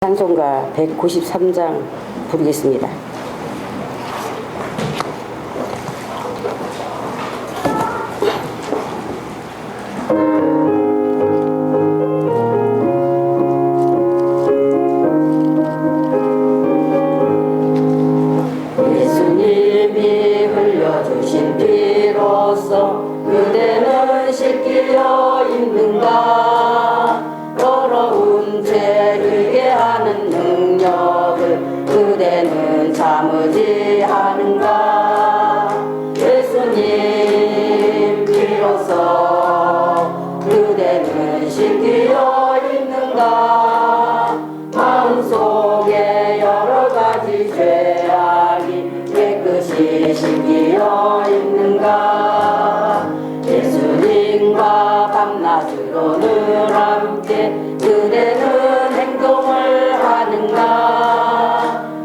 찬송가 193장 부르겠습니다. 예수님이 흘려주신 피로써 그대는 씻기어 있는가? 더러운 죄 흘게 하는 능력을 그대는 참으지 않은가? 예수님 피로써 그대는 씻기어 있는가? 마음속에 여러 가지 죄악이 깨끗이 씻기어 있는가? 예수님과 밤낮으로 늘 함께 그대는 행동을 하는가?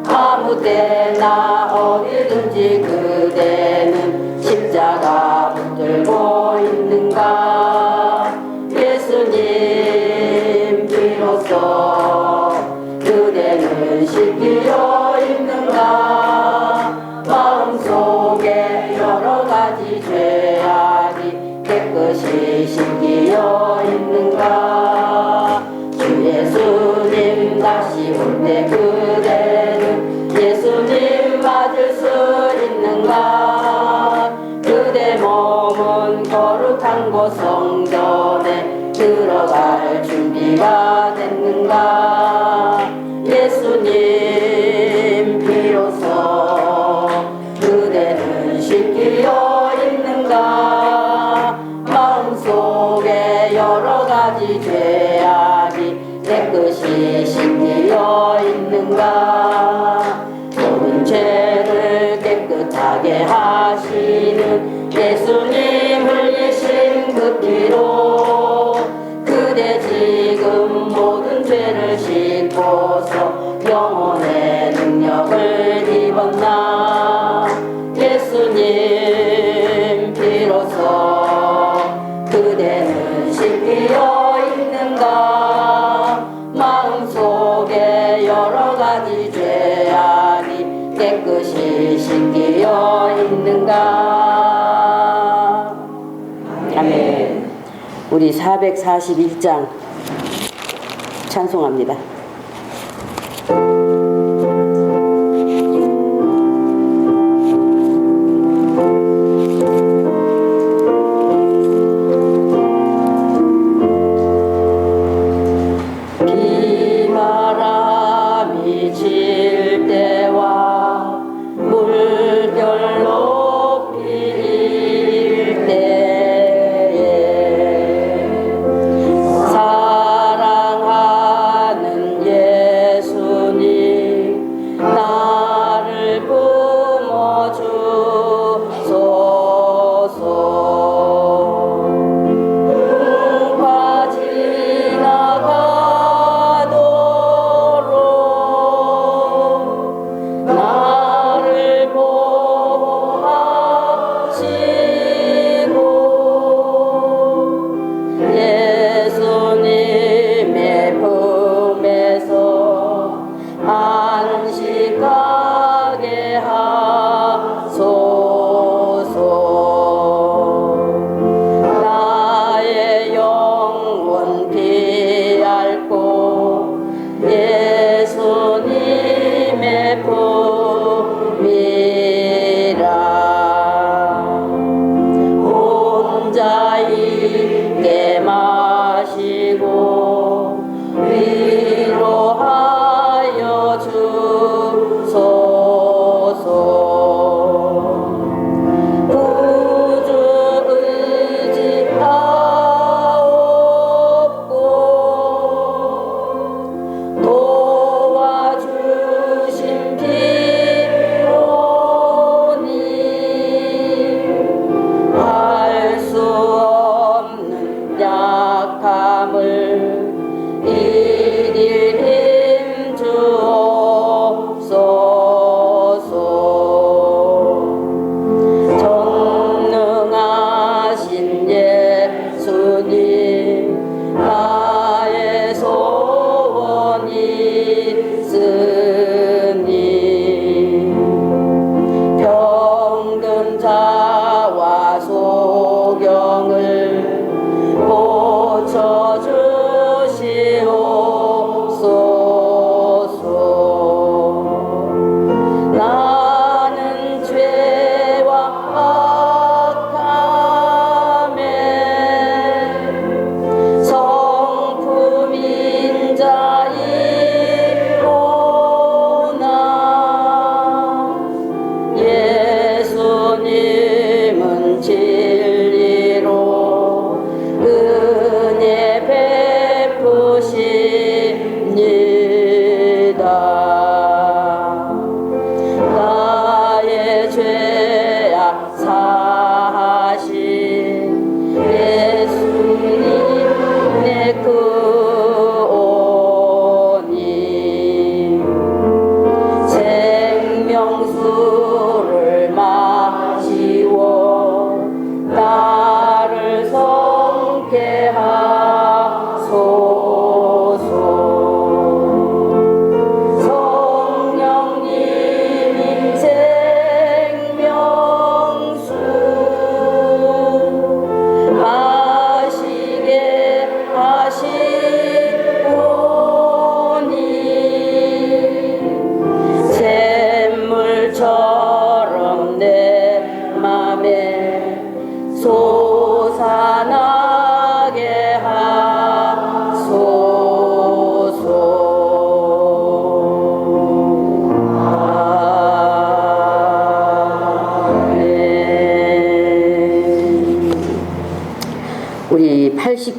아무 때나 어디든지 그대는 십자가 붙들고 있는가? 예수님 비로소 그대는 씻기어 있는가? 마음속에 여러 가지 죄악이 깨끗이 씻기어 있는가? 주 예수님 다시 올 때 그대는 예수님 맞을 수 있는가? 그대 몸은 거룩한 곳 성전에 들어갈 준비가 됐는가? 예수님 비로소 그대는 씻기어 있는가? 마음속에 여러 가지 죄악이 깨끗이 씻기어 있는가? 모든 죄를 깨끗하게 하시는 예수님 흘리신 그 피로 그대 지금 모든 죄를 씻고서 영혼의 능력을 입었나? 예수님 비로소 그대는 씻기어 있는가? 마음속에 여러 가지 죄악이 깨끗이 씻기어 있는가? 아멘. 우리 441장 찬송합니다. 비바람이 칠 때와 물결 높이 일 때에 사랑하는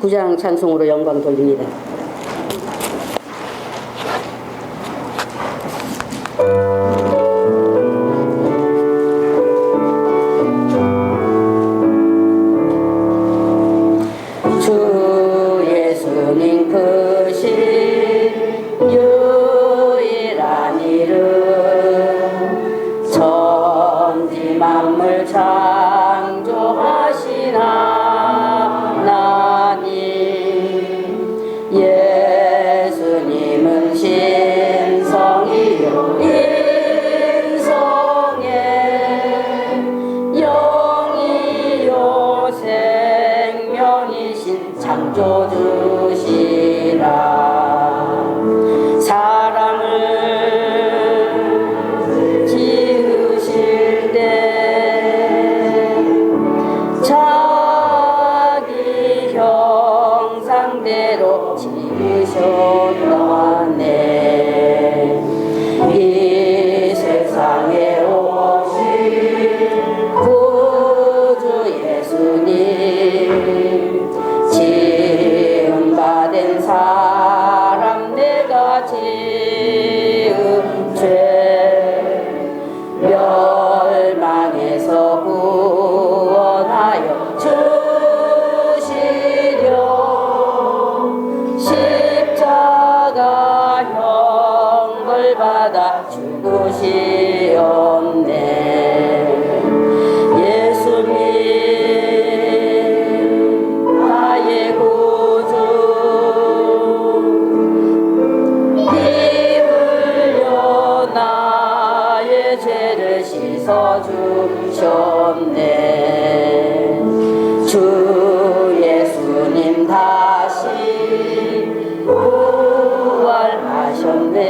89장 찬송으로 영광 돌립니다. 주 예수님 크신 유일한 이름 천지 만물 창조하신 하나님 예수님은 신성이요 인성의 영이요 생명이신 창조주시라 사람을 지으실 때 자기 형상대로 지으셨다네 이 세상에 오신 구주 예수님 지음받은 사람 내가 지은 죄 멸망에서 구원하여 주시려 십자가 형벌 받아 죽으시었네 예수님 나의 구주 피 흘려 나의 죄를 씻어주셨네 주 예수님 다시 부활하셨네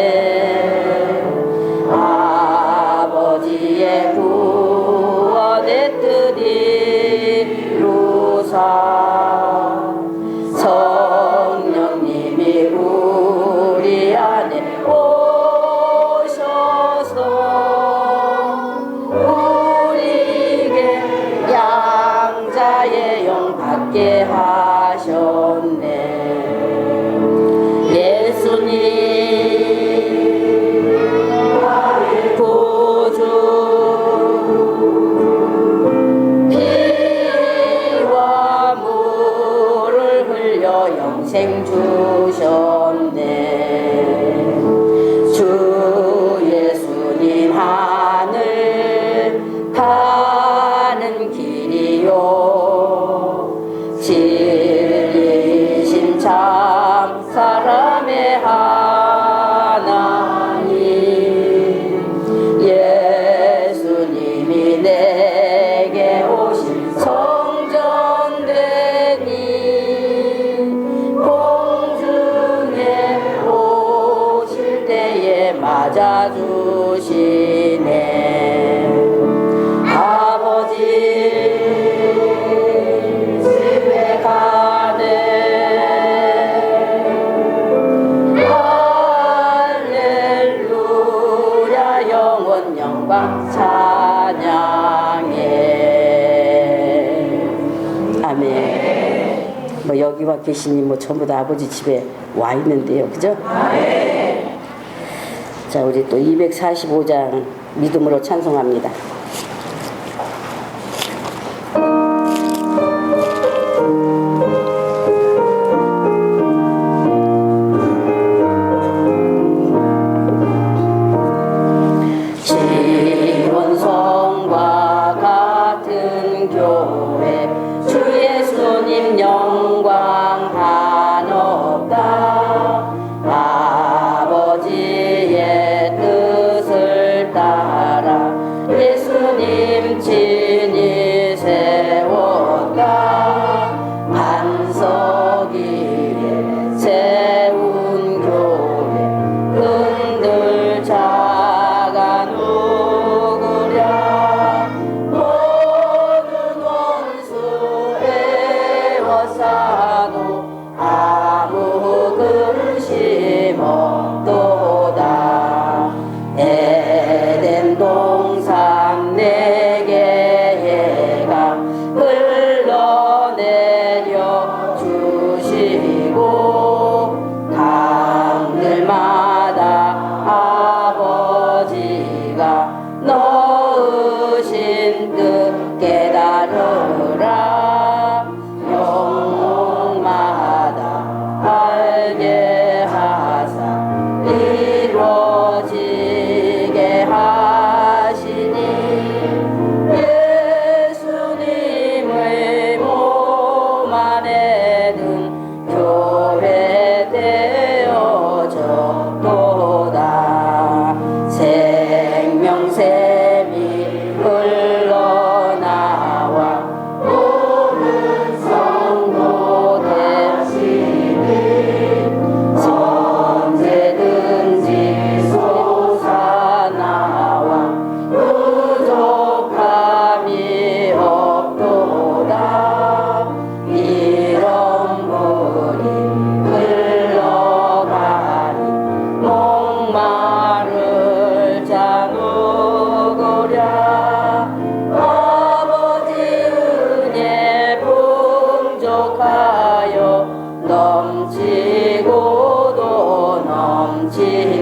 아버지의 구원의 뜻 이루사 성령님이 우리 안에 오셔서 우리에게 양자의 영 받게 하셨네 예수님 나의 구주 피와 물을 흘려 영생 주셨네 주 예수님 하늘 가는 길이요 진리신 참 사람의 하나님 예수님이 내게 오신 성전되니 공중에 오실 때에 맞아주시네 아버지 집에 가네 할렐루야 영원 영광 찬양해 아멘 뭐 여기와 계시니 뭐 전부 다 아버지 집에 와 있는데요 그죠? 자 우리 또 245장 믿음으로 찬송합니다. 지원성과 같은 교회 주 예수님 영광 한없다 아버지의 뜻을 따라 예수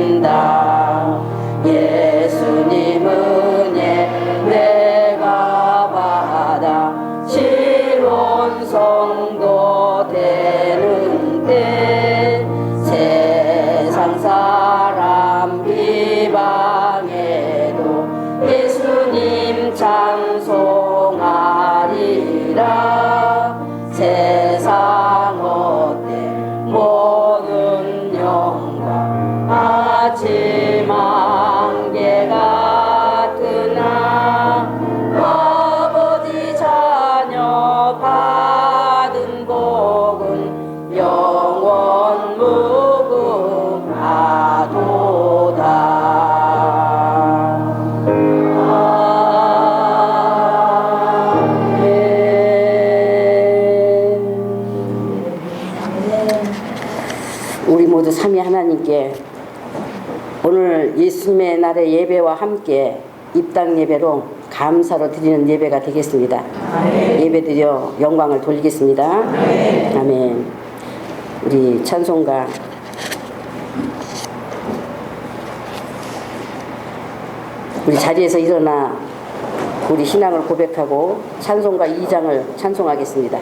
드린다. 예수님 은혜 내가 받아 실온 성도 되는 때 세상 사람 비방해도 예수님 찬송하리라. 세상 어때 모든 영광 아침 안개 같으나 아버지 자녀 받은 복은 영원 무궁하도다. 우리 모두 삼위 하나님께 오늘 예수님의 날의 예배와 함께 입당 예배로 감사로 드리는 예배가 되겠습니다. 예배드려 영광을 돌리겠습니다. 아멘. 우리 찬송가 우리 자리에서 일어나 우리 신앙을 고백하고 찬송가 2장을 찬송하겠습니다.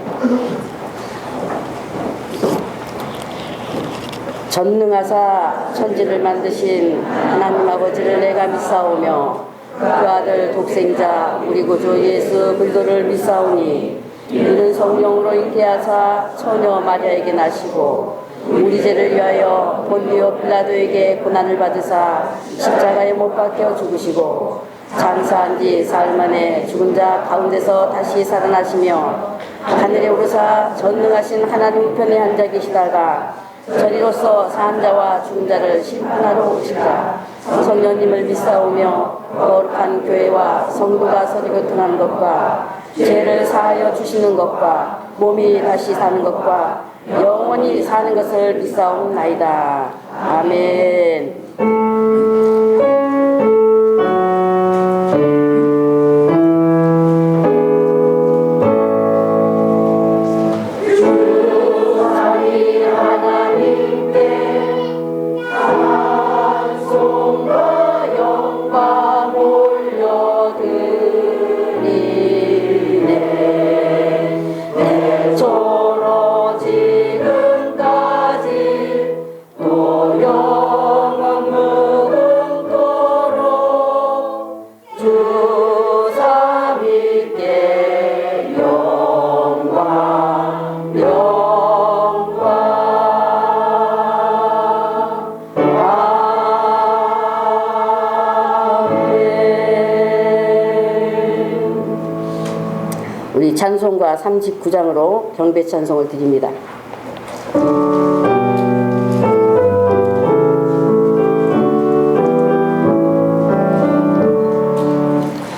전능하사 천지를 만드신 하나님 아버지를 내가 믿사오며 그 아들 독생자 우리 구주 예수 그리스도를 믿사오니 이는 성령으로 잉태하사 처녀 마리아에게 나시고 우리 죄를 위하여 본디오 빌라도에게 고난을 받으사 십자가에 못 박혀 죽으시고 장사한 뒤 사흘 만에 죽은 자 가운데서 다시 살아나시며 하늘에 오르사 전능하신 하나님 우편에 앉아 계시다가 저리로서 산 자와 죽은 자를 심판하러 오시다. 성령님을 믿사오며 거룩한 교회와 성도가 서로 교통하는 것과 죄를 사하여 주시는 것과 몸이 다시 사는 것과 영원히 사는 것을 믿사옵나이다. 아멘. 우리 찬송가 39장으로 경배 찬송을 드립니다.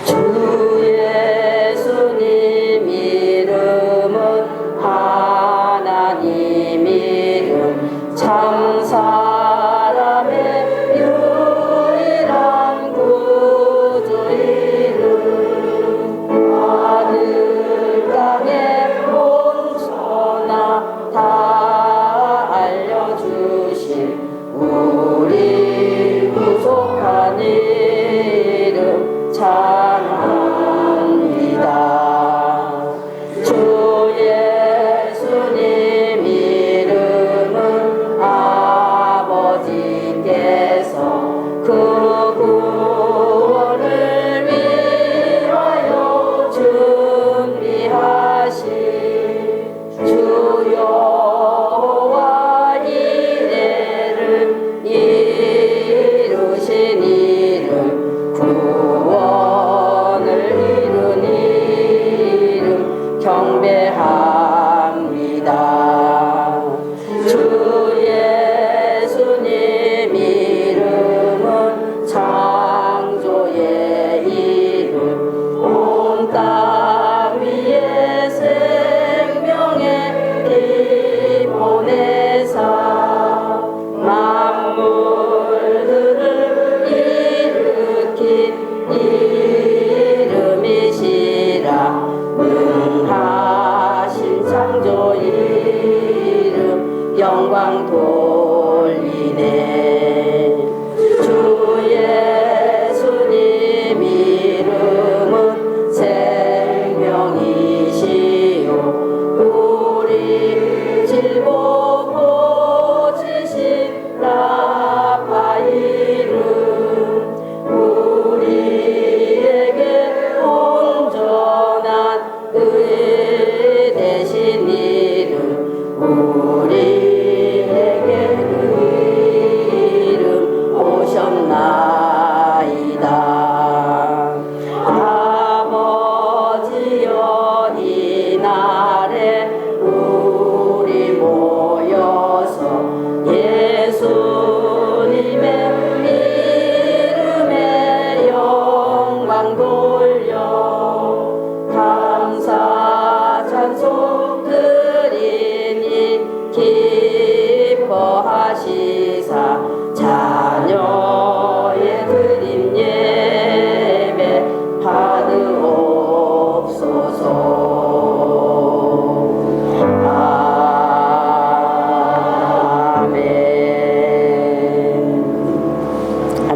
주 예수님 이름은 하나님 이름 참 사람의 유일한 구주 이름 하늘 땅에 온 천하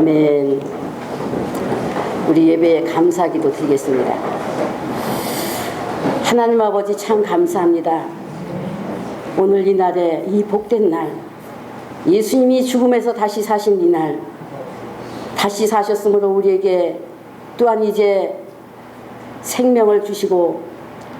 아멘. 우리 예배에 감사기도 드리겠습니다. 하나님 아버지 참 감사합니다. 오늘 이 날에 이 복된 날, 예수님이 죽음에서 다시 사신 이 날, 다시 사셨으므로 우리에게 또한 이제 생명을 주시고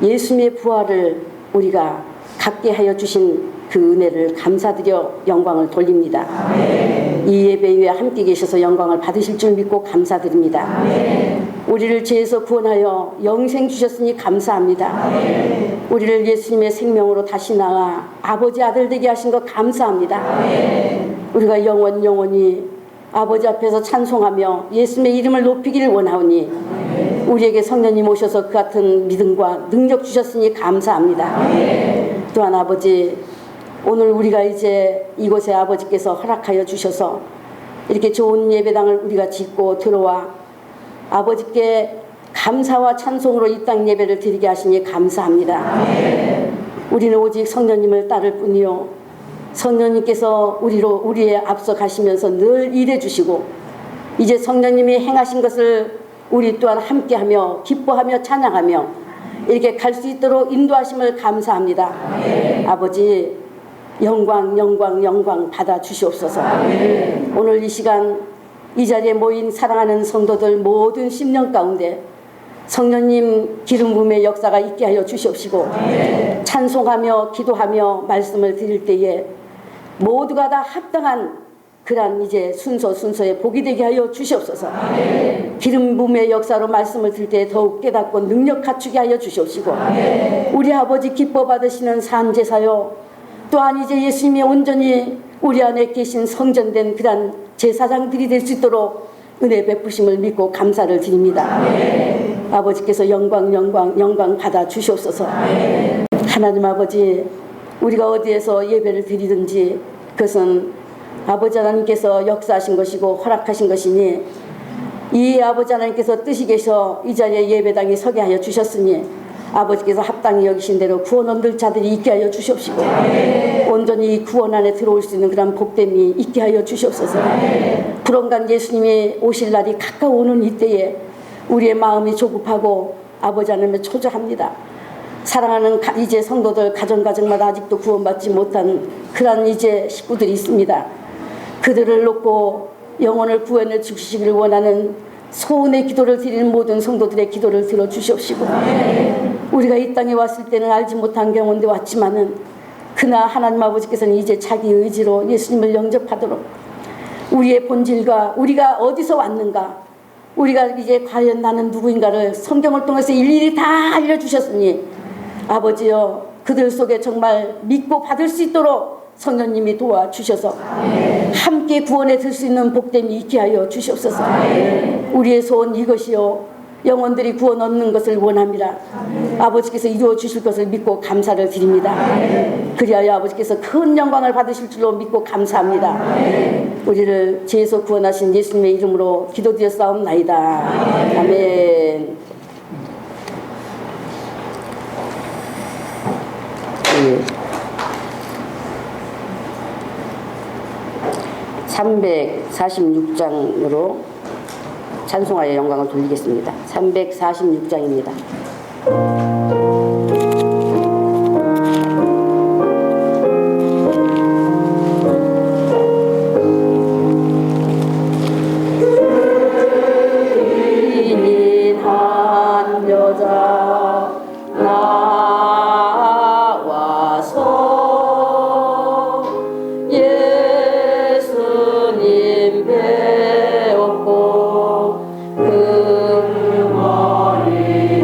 예수님의 부활을 우리가 갖게 하여 주신 그 은혜를 감사드려 영광을 돌립니다. 아멘. 이 예배 위에 함께 계셔서 영광을 받으실 줄 믿고 감사드립니다. 아멘. 우리를 죄에서 구원하여 영생 주셨으니 감사합니다. 아멘. 우리를 예수님의 생명으로 다시 낳아 아버지 아들 되게 하신 것 감사합니다. 아멘. 우리가 영원히 아버지 앞에서 찬송하며 예수님의 이름을 높이기를 원하오니 아멘. 우리에게 성령님 오셔서 그 같은 믿음과 능력 주셨으니 감사합니다. 아멘. 또한 아버지, 오늘 우리가 이제 이곳에 아버지께서 허락하여 주셔서 이렇게 좋은 예배당을 우리가 짓고 들어와 아버지께 감사와 찬송으로 이 땅 예배를 드리게 하시니 감사합니다. 아멘. 우리는 오직 성령님을 따를 뿐이요, 성령님께서 우리의 앞서 가시면서 늘 일해 주시고 이제 성령님이 행하신 것을 우리 또한 함께하며 기뻐하며 찬양하며 이렇게 갈 수 있도록 인도하심을 감사합니다. 아멘. 아버지, 영광 받아 주시옵소서. 아멘. 오늘 이 시간 이 자리에 모인 사랑하는 성도들 모든 심령 가운데 성령님 기름 부음의 역사가 있게 하여 주시옵시고 아멘. 찬송하며 기도하며 말씀을 드릴 때에 모두가 다 합당한 그러한 이제 순서에 복이 되게 하여 주시옵소서. 아멘. 기름 부음의 역사로 말씀을 드릴 때 더욱 깨닫고 능력 갖추게 하여 주시옵시고 아멘. 우리 아버지 기뻐 받으시는 산제사요, 또한 이제 예수님이 온전히 우리 안에 계신 성전된 그러한 제사장들이 될 수 있도록 은혜 베푸심을 믿고 감사를 드립니다. 아멘. 아버지께서 영광 받아 주시옵소서. 아멘. 하나님 아버지, 우리가 어디에서 예배를 드리든지 그것은 아버지 하나님께서 역사하신 것이고 허락하신 것이니 이 아버지 하나님께서 뜻이 계셔 이 자리에 예배당에 서게 하여 주셨으니 아버지께서 합당히 여기신 대로 구원 얻을 자들이 있게 하여 주시옵시고 아멘. 온전히 구원 안에 들어올 수 있는 그런 복됨이 있게 하여 주시옵소서. 아멘. 불언간 예수님이 오실 날이 가까워오는 이때에 우리의 마음이 조급하고 아버지 하나님의 초조합니다. 사랑하는 이제 성도들 가정마다 아직도 구원받지 못한 그런 이제 식구들이 있습니다. 그들을 놓고 영혼을 구원해 주시기를 원하는 소원의 기도를 드리는 모든 성도들의 기도를 들어주시옵시고 아멘. 우리가 이 땅에 왔을 때는 알지 못한 경우인데 왔지만은 그나 하나님 아버지께서는 이제 자기 의지로 예수님을 영접하도록 우리의 본질과 우리가 어디서 왔는가, 우리가 이제 과연 나는 누구인가를 성경을 통해서 일일이 다 알려주셨으니 아버지여, 그들 속에 정말 믿고 받을 수 있도록 성령님이 도와주셔서 아멘. 함께 구원에 들 수 있는 복됨이 있게 하여 주시옵소서. 아멘. 우리의 소원 이것이요, 영혼들이 구원 얻는 것을 원합니다. 아멘. 아버지께서 이루어 주실 것을 믿고 감사를 드립니다. 아멘. 그리하여 아버지께서 큰 영광을 받으실 줄로 믿고 감사합니다. 아멘. 우리를 죄에서 구원하신 예수님의 이름으로 기도드렸사옵나이다. 아멘. 아멘. 네. 346장으로 찬송하여 영광을 돌리겠습니다. 346장입니다. 인인 한 여자 나와서 예수님 배웠고 금머리에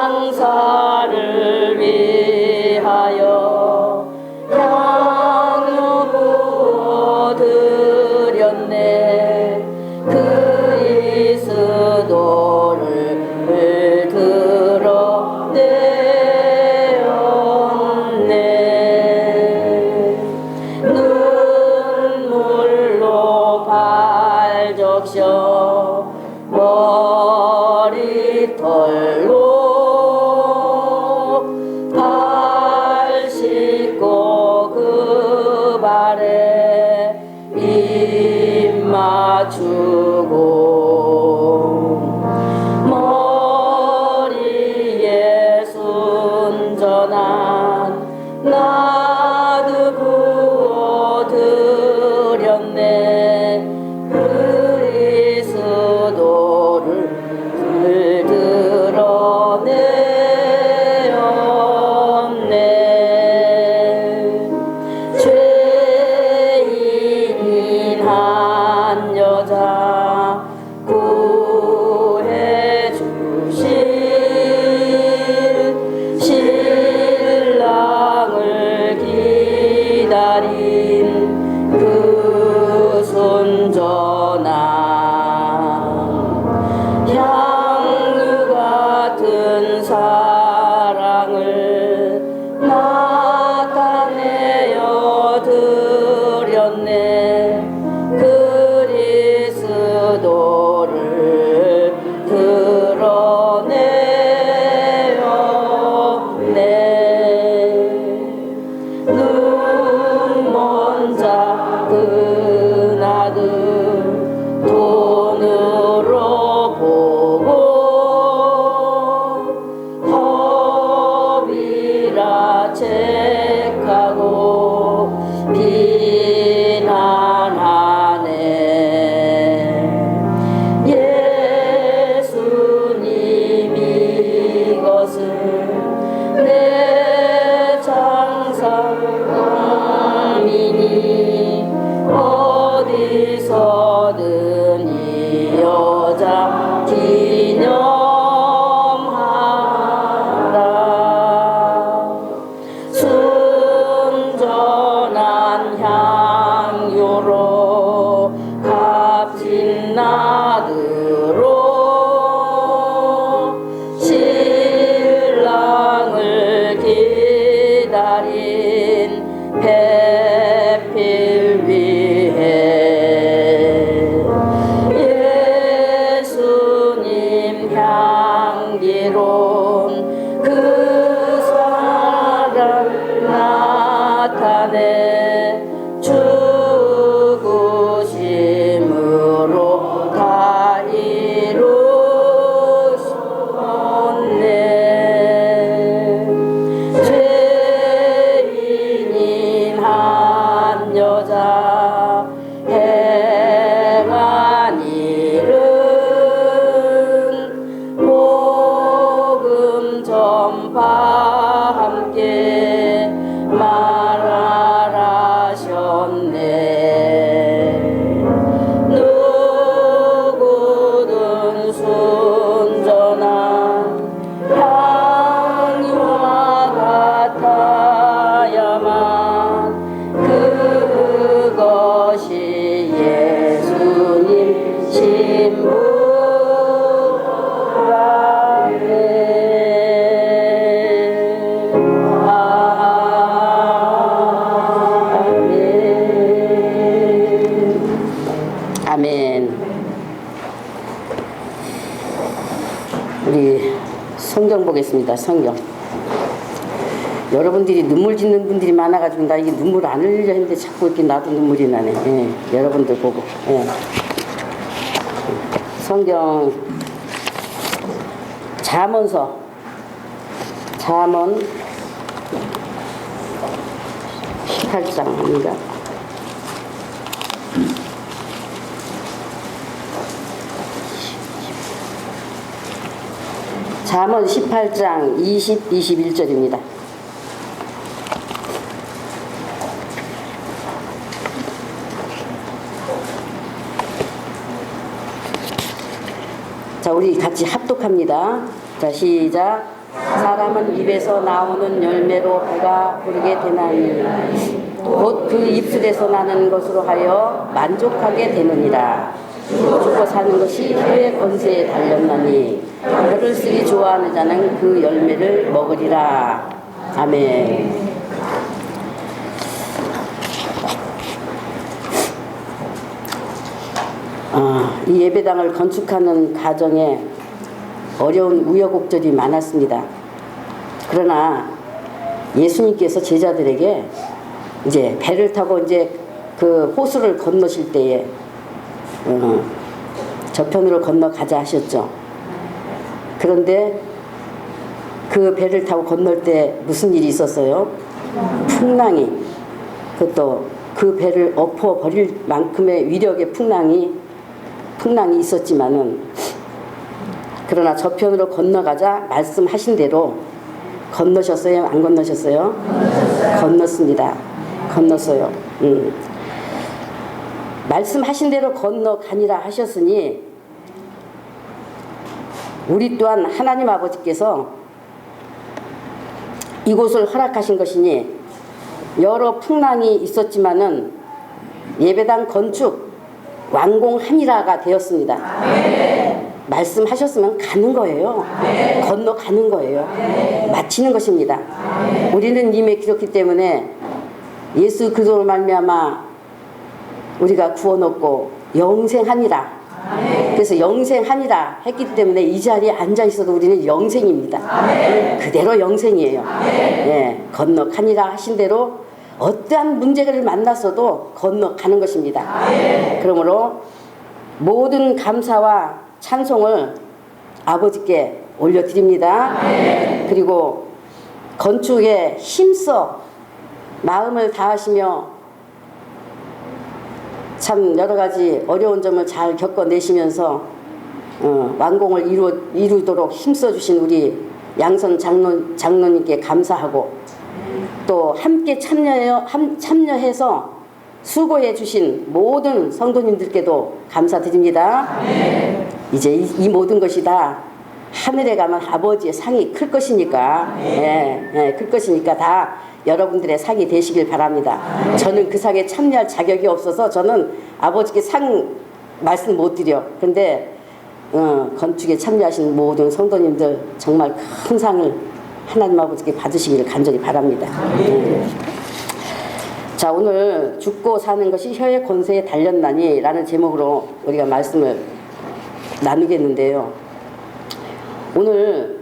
장사를 위하여 향유 부어드렸네. 그리스도를 드러내었네. 눈물로 발 적셔 머리털로 발 씻고 그 발에 입 맞추고 머리에 순전한 나도 부어드렸네. 그리스도를 드러내었네. 죄인인 한 여자 구해주실 신랑을 기다린 그 순전한 향유 같은 사랑을 나타내어 드렸네. 그리스도를 드러내었네. 눈먼 작은 아들 돈으로 보고 허비라 책하고 비난하네. 예수님 이것은 내 장사감이니 어디서든 이 여자 기념하라. 순전한 향유로 값진 나드로 신랑을 기다린 배필 위해 예수님 향기로운 그 사랑 나타내 죽으심으로 다 이루셨네. 죄인인 한 여자 행한 일은 복음 전파 함께 말하라셨네. 누구든 순전한 향유와 같아야만 그것이 예수님 신부라네. 아멘. 아멘. 우리 성경 보겠습니다. 성경. 여러분들이 눈물 짓는 분들이 많아가지고 나 이게 눈물 안 흘리려 했는데 자꾸 이렇게 나도 눈물이 나네. 예, 여러분들 보고. 예. 성경 잠언서 잠언 18장입니다. 잠언 18장 20, 21절입니다. 자, 우리 같이 합독합니다. 자, 시작. 사람은 입에서 나오는 열매로 배가 부르게 되나니 곧 그 입술에서 나는 것으로 하여 만족하게 되느니라. 죽고 사는 것이 혀의 권세에 달렸나니 혀를 쓰기 좋아하는 자는 그 열매를 먹으리라. 아멘. 이 예배당을 건축하는 과정에 어려운 우여곡절이 많았습니다. 그러나 예수님께서 제자들에게 이제 배를 타고 이제 그 호수를 건너실 때에 저편으로 건너가자 하셨죠. 그런데 그 배를 타고 건널 때 무슨 일이 있었어요? 풍랑이, 그것도 그 배를 엎어버릴 만큼의 위력의 풍랑이 있었지만은, 그러나 저편으로 건너가자 말씀하신 대로 건너셨어요? 안 건너셨어요? 건넜습니다. 건넜어요. 말씀하신 대로 건너가니라 하셨으니, 우리 또한 하나님 아버지께서 이곳을 허락하신 것이니, 여러 풍랑이 있었지만은 예배당 건축 완공하니라가 되었습니다. 말씀하셨으면 가는 거예요. 건너가는 거예요. 마치는 것입니다. 우리는 이미 기록기 때문에 예수 그리스도로 말미암아 우리가 구원 얻고 영생하니라. 그래서 영생하니라 했기 때문에 이 자리에 앉아 있어도 우리는 영생입니다. 그대로 영생이에요. 예, 건너가니라 하신 대로 어떠한 문제를 만났어도 건너가는 것입니다. 그러므로 모든 감사와 찬송을 아버지께 올려드립니다. 그리고 건축에 힘써 마음을 다하시며 참 여러 가지 어려운 점을 잘 겪어내시면서 완공을 이루도록 힘써주신 우리 양선 장로님께 감사하고, 또 함께 참여해서 수고해 주신 모든 성도님들께도 감사드립니다. 이제 이 모든 것이 다 하늘에 가면 아버지의 상이 클 것이니까, 클 것이니까 다 여러분들의 상이 되시길 바랍니다. 저는 그 상에 참여할 자격이 없어서 저는 아버지께 상 말씀 못 드려. 근데 건축에 참여하신 모든 성도님들 정말 큰 상을 하나님 아버지께 받으시기를 간절히 바랍니다. 자, 오늘 죽고 사는 것이 혀의 권세에 달렸나니 라는 제목으로 우리가 말씀을 나누겠는데요. 오늘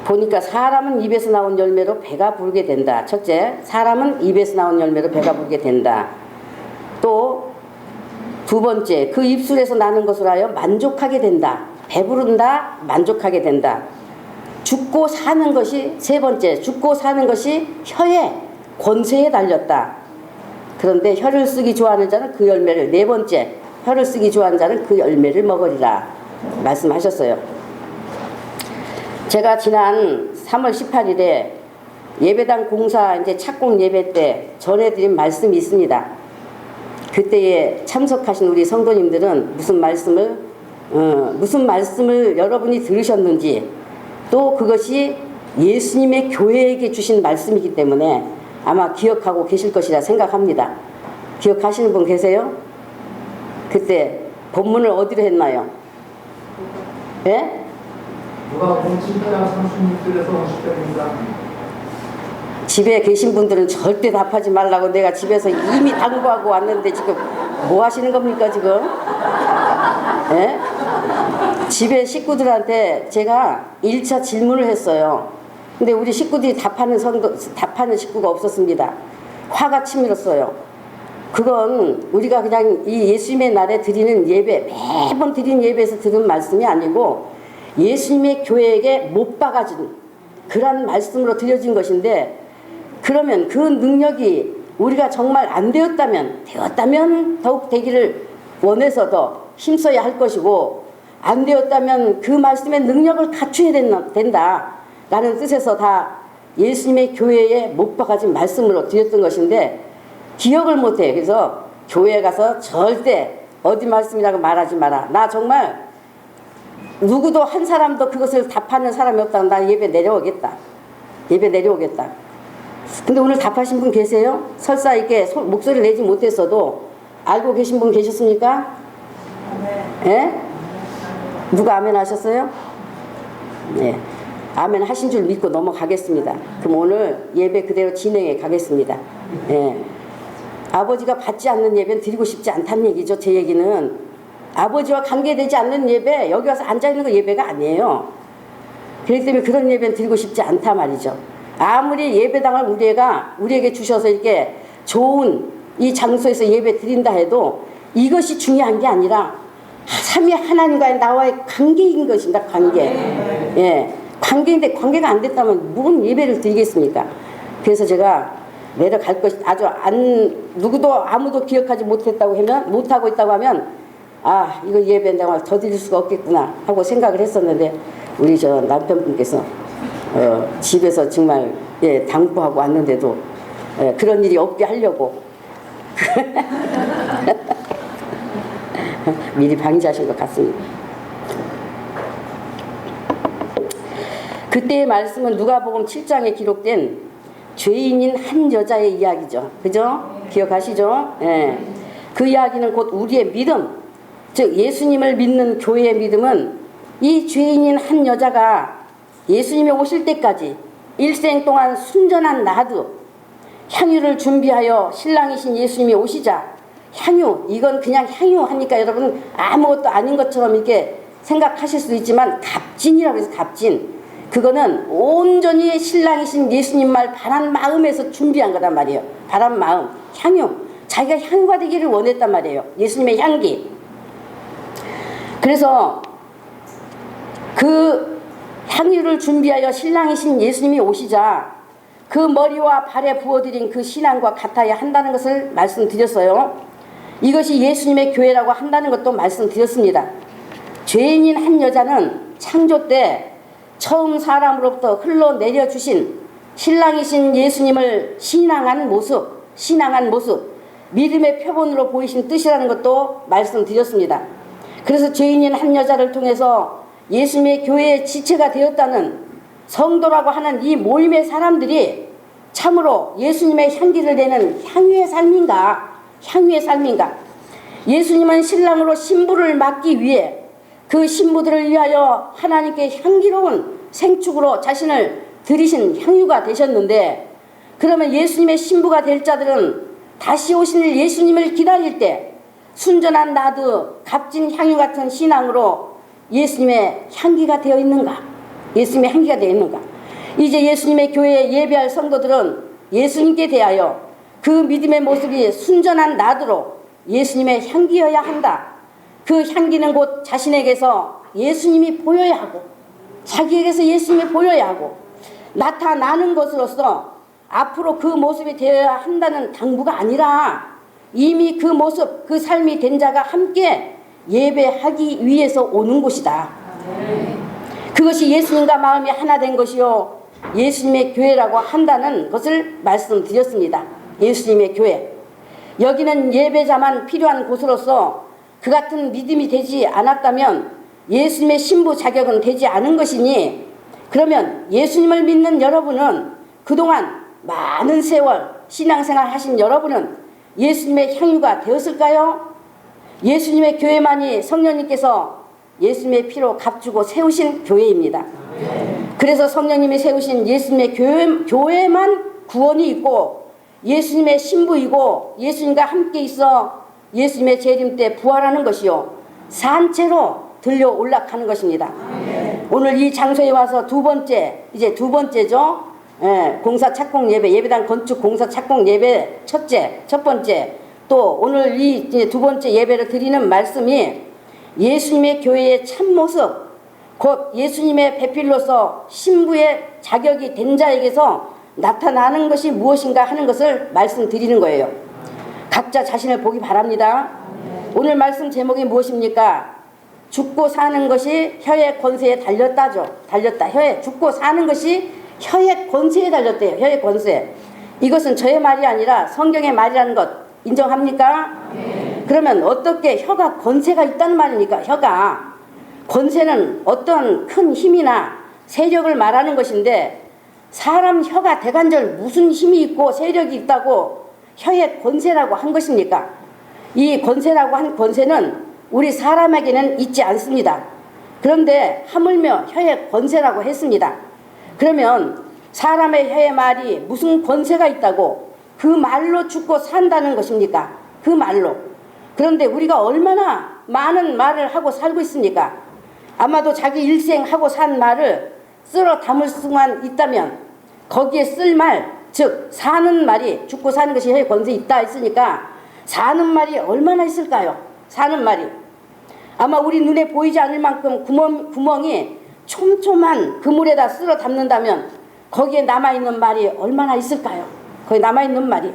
보니까 사람은 입에서 나온 열매로 배가 부르게 된다. 첫째, 사람은 입에서 나온 열매로 배가 부르게 된다. 또 두 번째, 그 입술에서 나는 것으로 하여 만족하게 된다. 배부른다, 만족하게 된다. 죽고 사는 것이 세 번째, 죽고 사는 것이 혀의 권세에 달렸다. 그런데 혀를 쓰기 좋아하는 자는 그 열매를, 네 번째, 혀를 쓰기 좋아하는 자는 그 열매를 먹으리라 말씀하셨어요. 제가 지난 3월 18일에 예배당 공사 이제 착공 예배 때 전해드린 말씀이 있습니다. 그때에 참석하신 우리 성도님들은 무슨 말씀을 여러분이 들으셨는지, 또 그것이 예수님의 교회에게 주신 말씀이기 때문에 아마 기억하고 계실 것이라 생각합니다. 기억하시는 분 계세요? 그때 본문을 어디로 했나요? 예? 누가복음 7장 36절에서 50절입니다. 집에 계신 분들은 절대 답하지 말라고 내가 집에서 이미 당부하고 왔는데 지금 뭐 하시는 겁니까 지금? 예? 집에 식구들한테 제가 1차 질문을 했어요. 근데 우리 식구들이 답하는 식구가 없었습니다. 화가 치밀었어요. 그건 우리가 그냥 이 예수님의 날에 드리는 예배, 매번 드리는 예배에서 들은 말씀이 아니고 예수님의 교회에게 못 박아준 그런 말씀으로 드려진 것인데, 그러면 그 능력이 우리가 정말 안 되었다면 더욱 되기를 원해서 더 힘써야 할 것이고, 안 되었다면 그 말씀의 능력을 갖춰야 된다라는 뜻에서 다 예수님의 교회에 못 박아진 말씀으로 드렸던 것인데 기억을 못해요. 그래서 교회에 가서 절대 어디 말씀이라고 말하지 마라. 나 정말 누구도 한 사람도 그것을 답하는 사람이 없다면 나 예배 내려오겠다. 근데 오늘 답하신 분 계세요? 설사 이렇게 목소리 내지 못했어도 알고 계신 분 계셨습니까? 예? 누가 아멘 하셨어요? 네. 아멘 하신 줄 믿고 넘어가겠습니다. 그럼 오늘 예배 그대로 진행해 가겠습니다. 예. 아버지가 받지 않는 예배는 드리고 싶지 않다는 얘기죠. 제 얘기는 아버지와 관계되지 않는 예배, 여기 와서 앉아있는 거 예배가 아니에요. 그렇기 때문에 그런 예배는 드리고 싶지 않다 말이죠. 아무리 예배당을 우리에게 주셔서 이렇게 좋은 이 장소에서 예배 드린다 해도 이것이 중요한 게 아니라 삼위 하나님과의 나와의 관계인 것입니다. 관계. 예, 관계인데 관계가 안 됐다면 무슨 예배를 드리겠습니까? 그래서 제가 내려갈 것이 아주 누구도 아무도 기억하지 못하고 있다고 하면 아, 이거 예배 내가 더 드릴 수가 없겠구나 하고 생각을 했었는데 우리 저 남편분께서 집에서 정말 예, 당부하고 왔는데도 그런 일이 없게 하려고 미리 방지하신 것 같습니다. 그때의 말씀은 누가복음 7장에 기록된 죄인인 한 여자의 이야기죠. 그죠? 기억하시죠? 예. 그 이야기는 곧 우리의 믿음, 즉 예수님을 믿는 교회의 믿음은 이 죄인인 한 여자가 예수님이 오실 때까지 일생 동안 순전한 나드, 향유를 준비하여 신랑이신 예수님이 오시자 향유, 이건 그냥 향유 하니까 여러분 아무것도 아닌 것처럼 이렇게 생각하실 수도 있지만 갑진이라고 해서 갑진, 그거는 온전히 신랑이신 예수님 말 바란 마음에서 준비한 거란 말이에요. 바란 마음, 향유, 자기가 향유가 되기를 원했단 말이에요. 예수님의 향기. 그래서 그 향유를 준비하여 신랑이신 예수님이 오시자 그 머리와 발에 부어드린 그 신앙과 같아야 한다는 것을 말씀드렸어요. 이것이 예수님의 교회라고 한다는 것도 말씀드렸습니다. 죄인인 한 여자는 창조 때 처음 사람으로부터 흘러내려 주신 신랑이신 예수님을 신앙한 모습, 믿음의 표본으로 보이신 뜻이라는 것도 말씀드렸습니다. 그래서 죄인인 한 여자를 통해서 예수님의 교회의 지체가 되었다는 성도라고 하는 이 모임의 사람들이 참으로 예수님의 향기를 내는 향유의 삶인가? 예수님은 신랑으로 신부를 맡기 위해 그 신부들을 위하여 하나님께 향기로운 생축으로 자신을 드리신 향유가 되셨는데, 그러면 예수님의 신부가 될 자들은 다시 오실 예수님을 기다릴 때 순전한 나드, 값진 향유 같은 신앙으로 예수님의 향기가 되어 있는가? 이제 예수님의 교회에 예배할 성도들은 예수님께 대하여 그 믿음의 모습이 순전한 나드로 예수님의 향기여야 한다. 그 향기는 곧 자신에게서 예수님이 보여야 하고, 자기에게서 예수님이 보여야 하고 나타나는 것으로서 앞으로 그 모습이 되어야 한다는 당부가 아니라 이미 그 모습, 그 삶이 된 자가 함께 예배하기 위해서 오는 곳이다. 그것이 예수님과 마음이 하나 된 것이요 예수님의 교회라고 한다는 것을 말씀드렸습니다. 예수님의 교회, 여기는 예배자만 필요한 곳으로서 그 같은 믿음이 되지 않았다면 예수님의 신부 자격은 되지 않은 것이니, 그러면 예수님을 믿는 여러분은 그동안 많은 세월 신앙생활 하신 여러분은 예수님의 향유가 되었을까요? 예수님의 교회만이 성령님께서 예수님의 피로 값주고 세우신 교회입니다. 그래서 성령님이 세우신 예수님의 교회만 구원이 있고 예수님의 신부이고 예수님과 함께 있어 예수님의 재림 때 부활하는 것이요 산채로 들려 올라가는 것입니다. 오늘 이 장소에 와서 두 번째죠. 공사 착공 예배, 예배당 건축 공사 착공 예배 첫 번째, 또 오늘 이 두 번째 예배를 드리는 말씀이 예수님의 교회의 참모습, 곧 예수님의 배필로서 신부의 자격이 된 자에게서 나타나는 것이 무엇인가 하는 것을 말씀드리는 거예요. 각자 자신을 보기 바랍니다. 오늘 말씀 제목이 무엇입니까? 죽고 사는 것이 혀의 권세에 달렸다죠. 죽고 사는 것이 혀의 권세에 달렸대요. 혀의 권세. 이것은 저의 말이 아니라 성경의 말이라는 것 인정합니까? 그러면 어떻게 혀가 권세가 있다는 말입니까? 혀가 권세는 어떤 큰 힘이나 세력을 말하는 것인데, 사람 혀가 대간절 무슨 힘이 있고 세력이 있다고 혀의 권세라고 한 것입니까? 이 권세라고 한 권세는 우리 사람에게는 있지 않습니다. 그런데 하물며 혀의 권세라고 했습니다. 그러면 사람의 혀의 말이 무슨 권세가 있다고 그 말로 죽고 산다는 것입니까? 그 말로. 그런데 우리가 얼마나 많은 말을 하고 살고 있습니까? 아마도 자기 일생 하고 산 말을 쓸어 담을 수만 있다면 거기에 쓸 말, 즉 사는 말이, 죽고 사는 것이 혀에 권세 있다 했으니까 사는 말이 얼마나 있을까요? 사는 말이 아마 우리 눈에 보이지 않을 만큼 구멍이 촘촘한 그물에다 쓸어 담는다면 거기에 남아있는 말이 얼마나 있을까요? 거기 남아있는 말이.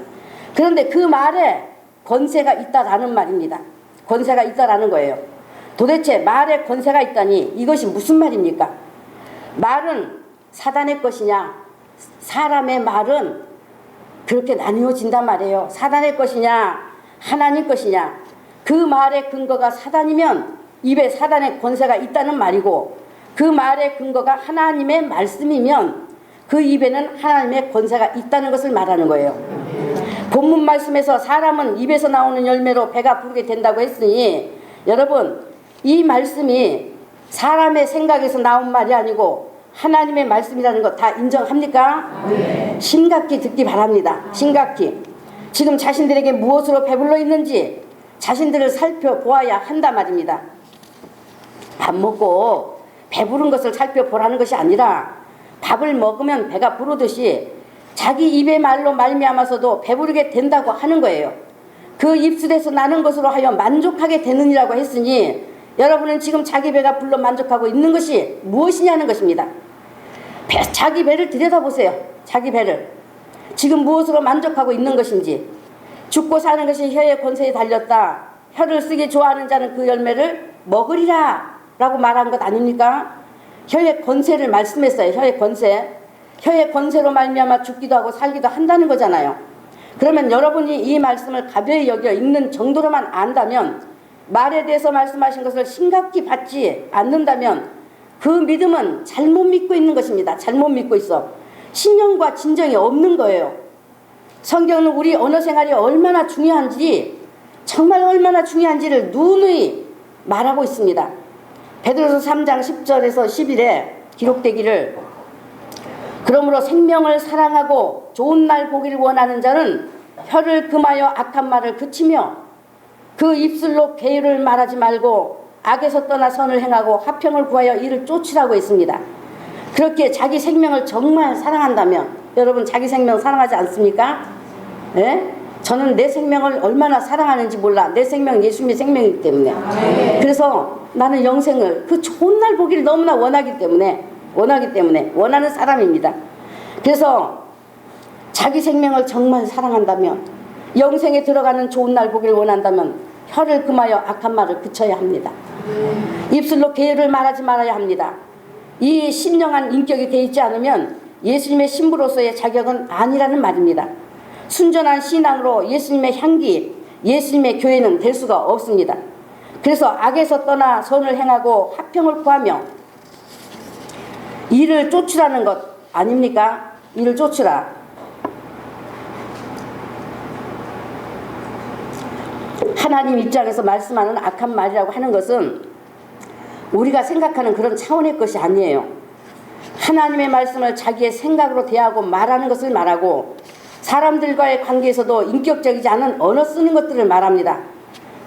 그런데 그 말에 권세가 있다라는 말입니다. 권세가 있다라는 거예요. 도대체 말에 권세가 있다니 이것이 무슨 말입니까? 말은 사단의 것이냐, 사람의 말은 그렇게 나뉘어진단 말이에요. 사단의 것이냐, 하나님 것이냐. 그 말의 근거가 사단이면 입에 사단의 권세가 있다는 말이고, 그 말의 근거가 하나님의 말씀이면 그 입에는 하나님의 권세가 있다는 것을 말하는 거예요. 본문 말씀에서 사람은 입에서 나오는 열매로 배가 부르게 된다고 했으니, 여러분 이 말씀이 사람의 생각에서 나온 말이 아니고 하나님의 말씀이라는 거 다 인정합니까? 네. 심각히 듣기 바랍니다. 심각히. 지금 자신들에게 무엇으로 배불러 있는지 자신들을 살펴보아야 한단 말입니다. 밥 먹고 배부른 것을 살펴보라는 것이 아니라 밥을 먹으면 배가 부르듯이 자기 입의 말로 말미암아서도 배부르게 된다고 하는 거예요. 그 입술에서 나는 것으로 하여 만족하게 되느니라고 했으니 여러분은 지금 자기 배가 불러 만족하고 있는 것이 무엇이냐는 것입니다. 자기 배를 들여다보세요. 자기 배를. 지금 무엇으로 만족하고 있는 것인지. 죽고 사는 것이 혀의 권세에 달렸다. 혀를 쓰기 좋아하는 자는 그 열매를 먹으리라 라고 말한 것 아닙니까? 혀의 권세를 말씀했어요. 혀의 권세. 혀의 권세로 말미암아 죽기도 하고 살기도 한다는 거잖아요. 그러면 여러분이 이 말씀을 가벼이 여겨 읽는 정도로만 안다면, 말에 대해서 말씀하신 것을 심각히 받지 않는다면 그 믿음은 잘못 믿고 있는 것입니다. 잘못 믿고 있어. 신령과 진정이 없는 거예요. 성경은 우리 언어 생활이 얼마나 중요한지, 정말 얼마나 중요한지를 누누이 말하고 있습니다. 베드로서 3장 10절에서 11에 기록되기를, 그러므로 생명을 사랑하고 좋은 날 보기를 원하는 자는 혀를 금하여 악한 말을 그치며 그 입술로 계율을 말하지 말고 악에서 떠나 선을 행하고 화평을 구하여 이를 쫓으라고 했습니다. 그렇게 자기 생명을 정말 사랑한다면, 여러분 자기 생명 사랑하지 않습니까? 예? 저는 내 생명을 얼마나 사랑하는지 몰라. 내 생명 예수님의 생명이기 때문에. 그래서 나는 영생을, 그 좋은 날 보기를 너무나 원하기 때문에 원하는 사람입니다. 그래서 자기 생명을 정말 사랑한다면, 영생에 들어가는 좋은 날 보기를 원한다면 혀를 금하여 악한 말을 그쳐야 합니다. 입술로 계율을 말하지 말아야 합니다. 이 신령한 인격이 되어 있지 않으면 예수님의 신부로서의 자격은 아니라는 말입니다. 순전한 신앙으로 예수님의 향기, 예수님의 교회는 될 수가 없습니다. 그래서 악에서 떠나 선을 행하고 화평을 구하며 이를 쫓으라는 것 아닙니까? 이를 쫓으라. 하나님 입장에서 말씀하는 악한 말이라고 하는 것은 우리가 생각하는 그런 차원의 것이 아니에요. 하나님의 말씀을 자기의 생각으로 대하고 말하는 것을 말하고, 사람들과의 관계에서도 인격적이지 않은 언어 쓰는 것들을 말합니다.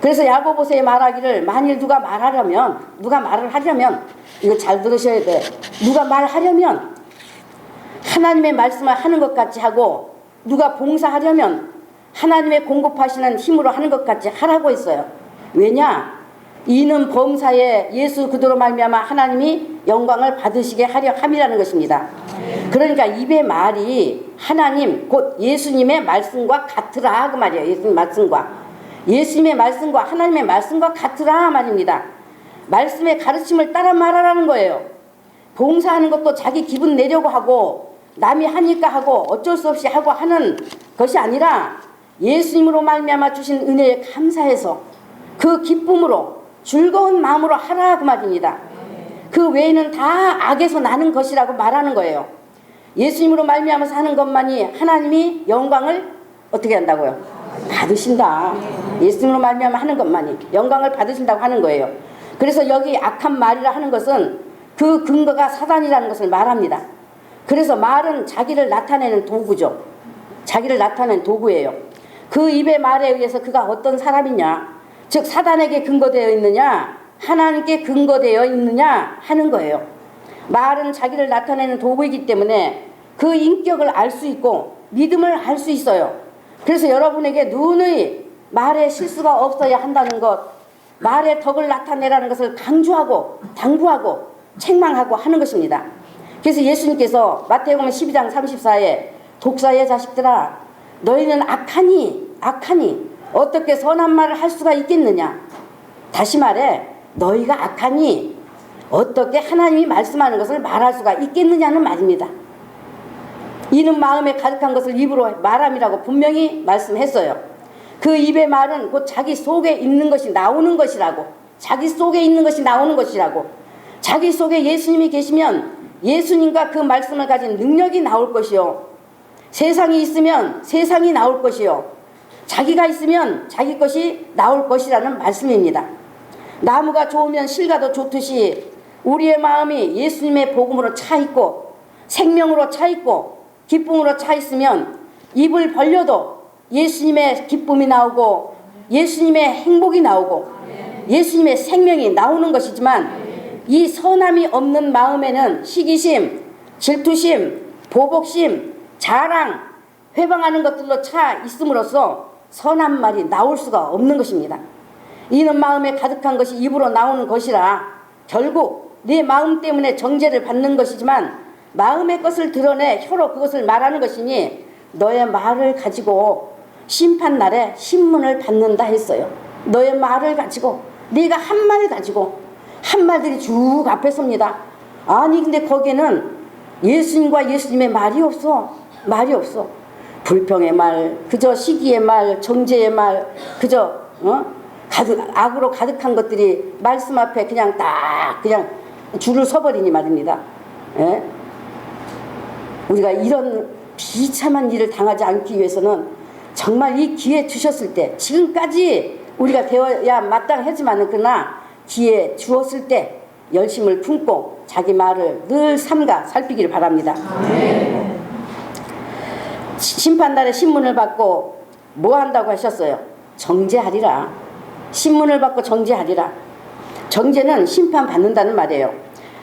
그래서 야고보서에 말하기를, 만일 누가 말을 하려면, 이거 잘 들으셔야 돼. 누가 말하려면 하나님의 말씀을 하는 것 같이 하고, 누가 봉사하려면 하나님의 공급하시는 힘으로 하는 것 같이 하라고 했어요. 왜냐? 이는 범사에 예수 그리스도로 말미암아 하나님이 영광을 받으시게 하려 함이라는 것입니다. 그러니까 입의 말이 하나님 곧 예수님의 말씀과 같으라 그 말이에요. 예수님의 말씀과 하나님의 말씀과 같으라 말입니다. 말씀의 가르침을 따라 말하라는 거예요. 봉사하는 것도 자기 기분 내려고 하고 남이 하니까 하고 어쩔 수 없이 하고 하는 것이 아니라 예수님으로 말미암아 주신 은혜에 감사해서 그 기쁨으로 즐거운 마음으로 하라 그 말입니다. 그 외에는 다 악에서 나는 것이라고 말하는 거예요. 예수님으로 말미암아서 하는 것만이 하나님이 영광을 어떻게 한다고요? 받으신다. 예수님으로 말미암아 하는 것만이 영광을 받으신다고 하는 거예요. 그래서 여기 악한 말이라 하는 것은 그 근거가 사단이라는 것을 말합니다. 그래서 말은 자기를 나타내는 도구죠. 자기를 나타내는 도구예요. 그 입의 말에 의해서 그가 어떤 사람이냐, 즉 사단에게 근거되어 있느냐 하나님께 근거되어 있느냐 하는 거예요. 말은 자기를 나타내는 도구이기 때문에 그 인격을 알 수 있고 믿음을 알 수 있어요. 그래서 여러분에게 누누이 말에 실수가 없어야 한다는 것, 말의 덕을 나타내라는 것을 강조하고 당부하고 책망하고 하는 것입니다. 그래서 예수님께서 마태복음 12장 34에 독사의 자식들아 너희는 악하니 어떻게 선한 말을 할 수가 있겠느냐. 다시 말해 너희가 악하니 어떻게 하나님이 말씀하는 것을 말할 수가 있겠느냐는 말입니다. 이는 마음에 가득한 것을 입으로 말함이라고 분명히 말씀했어요. 그 입의 말은 곧 자기 속에 있는 것이 나오는 것이라고. 자기 속에 있는 것이 나오는 것이라고. 자기 속에 예수님이 계시면 예수님과 그 말씀을 가진 능력이 나올 것이요. 세상이 있으면 세상이 나올 것이요. 자기가 있으면 자기 것이 나올 것이라는 말씀입니다. 나무가 좋으면 실과도 좋듯이 우리의 마음이 예수님의 복음으로 차 있고 생명으로 차 있고 기쁨으로 차 있으면 입을 벌려도 예수님의 기쁨이 나오고 예수님의 행복이 나오고 예수님의 생명이 나오는 것이지만 이 선함이 없는 마음에는 시기심, 질투심, 보복심, 자랑, 회방하는 것들로 차 있음으로써 선한 말이 나올 수가 없는 것입니다. 이는 마음에 가득한 것이 입으로 나오는 것이라 결국 네 마음 때문에 정죄를 받는 것이지만 마음의 것을 드러내 혀로 그것을 말하는 것이니 너의 말을 가지고 심판날에 신문을 받는다 했어요. 너의 말을 가지고 네가 한 말 가지고 한 말들이 쭉 앞에 섭니다. 아니 근데 거기에는 예수님과 예수님의 말이 없어. 말이 없어. 불평의 말, 그저 시기의 말, 정죄의 말, 그저 악으로 가득한 것들이 말씀 앞에 그냥 딱 그냥 줄을 서버리니 말입니다. 예? 우리가 이런 비참한 일을 당하지 않기 위해서는 정말 이 기회 주셨을 때 지금까지 우리가 되어야 마땅하지만 그러나 기회 주었을 때 열심을 품고 자기 말을 늘 삼가 살피기를 바랍니다. 심판날에 신문을 받고 뭐 한다고 하셨어요? 정죄하리라. 신문을 받고 정죄하리라. 정죄는 심판받는다는 말이에요.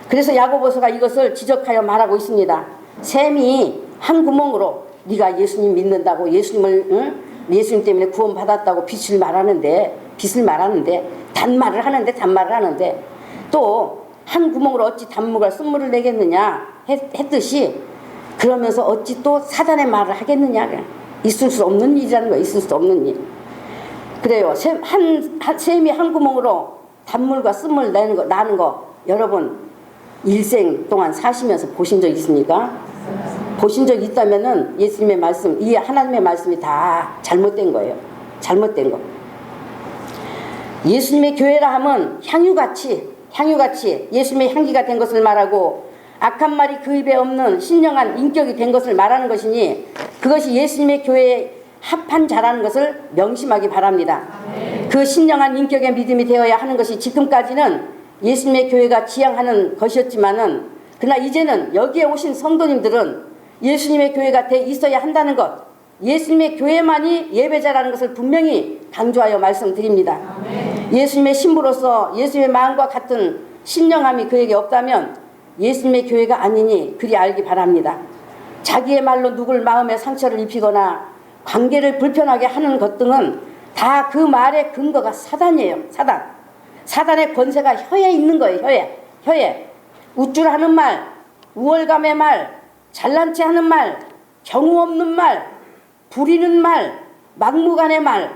그래서 야고보서가 이것을 지적하여 말하고 있습니다. 샘이 한 구멍으로 네가 예수님 믿는다고 예수님 때문에 구원받았다고 빛을 말하는데 단말을 하는데 또 한 구멍으로 어찌 단무가 쓴물을 내겠느냐 했듯이 그러면서 어찌 또 사단의 말을 하겠느냐. 있을 수 없는 일이라는 거예요. 있을 수 없는 일. 그래요. 샘이 한 구멍으로 단물과 쓴물 나는 거 여러분 일생 동안 사시면서 보신 적 있습니까? 보신 적 있다면은 예수님의 말씀, 이 하나님의 말씀이 다 잘못된 거예요. 잘못된 거. 예수님의 교회라 하면 향유같이 예수님의 향기가 된 것을 말하고 악한 말이 그 입에 없는 신령한 인격이 된 것을 말하는 것이니 그것이 예수님의 교회에 합한 자라는 것을 명심하기 바랍니다. 그 신령한 인격의 믿음이 되어야 하는 것이 지금까지는 예수님의 교회가 지향하는 것이었지만은 그러나 이제는 여기에 오신 성도님들은 예수님의 교회가 돼 있어야 한다는 것, 예수님의 교회만이 예배자라는 것을 분명히 강조하여 말씀드립니다. 예수님의 신부로서 예수님의 마음과 같은 신령함이 그에게 없다면 예수님의 교회가 아니니 그리 알기 바랍니다. 자기의 말로 누굴 마음에 상처를 입히거나 관계를 불편하게 하는 것 등은 다 그 말의 근거가 사단이에요. 사단의 권세가 혀에 있는 거예요. 혀에 우쭐하는 말, 우월감의 말, 잘난 체 하는 말, 경우 없는 말, 부리는 말, 막무가내 말,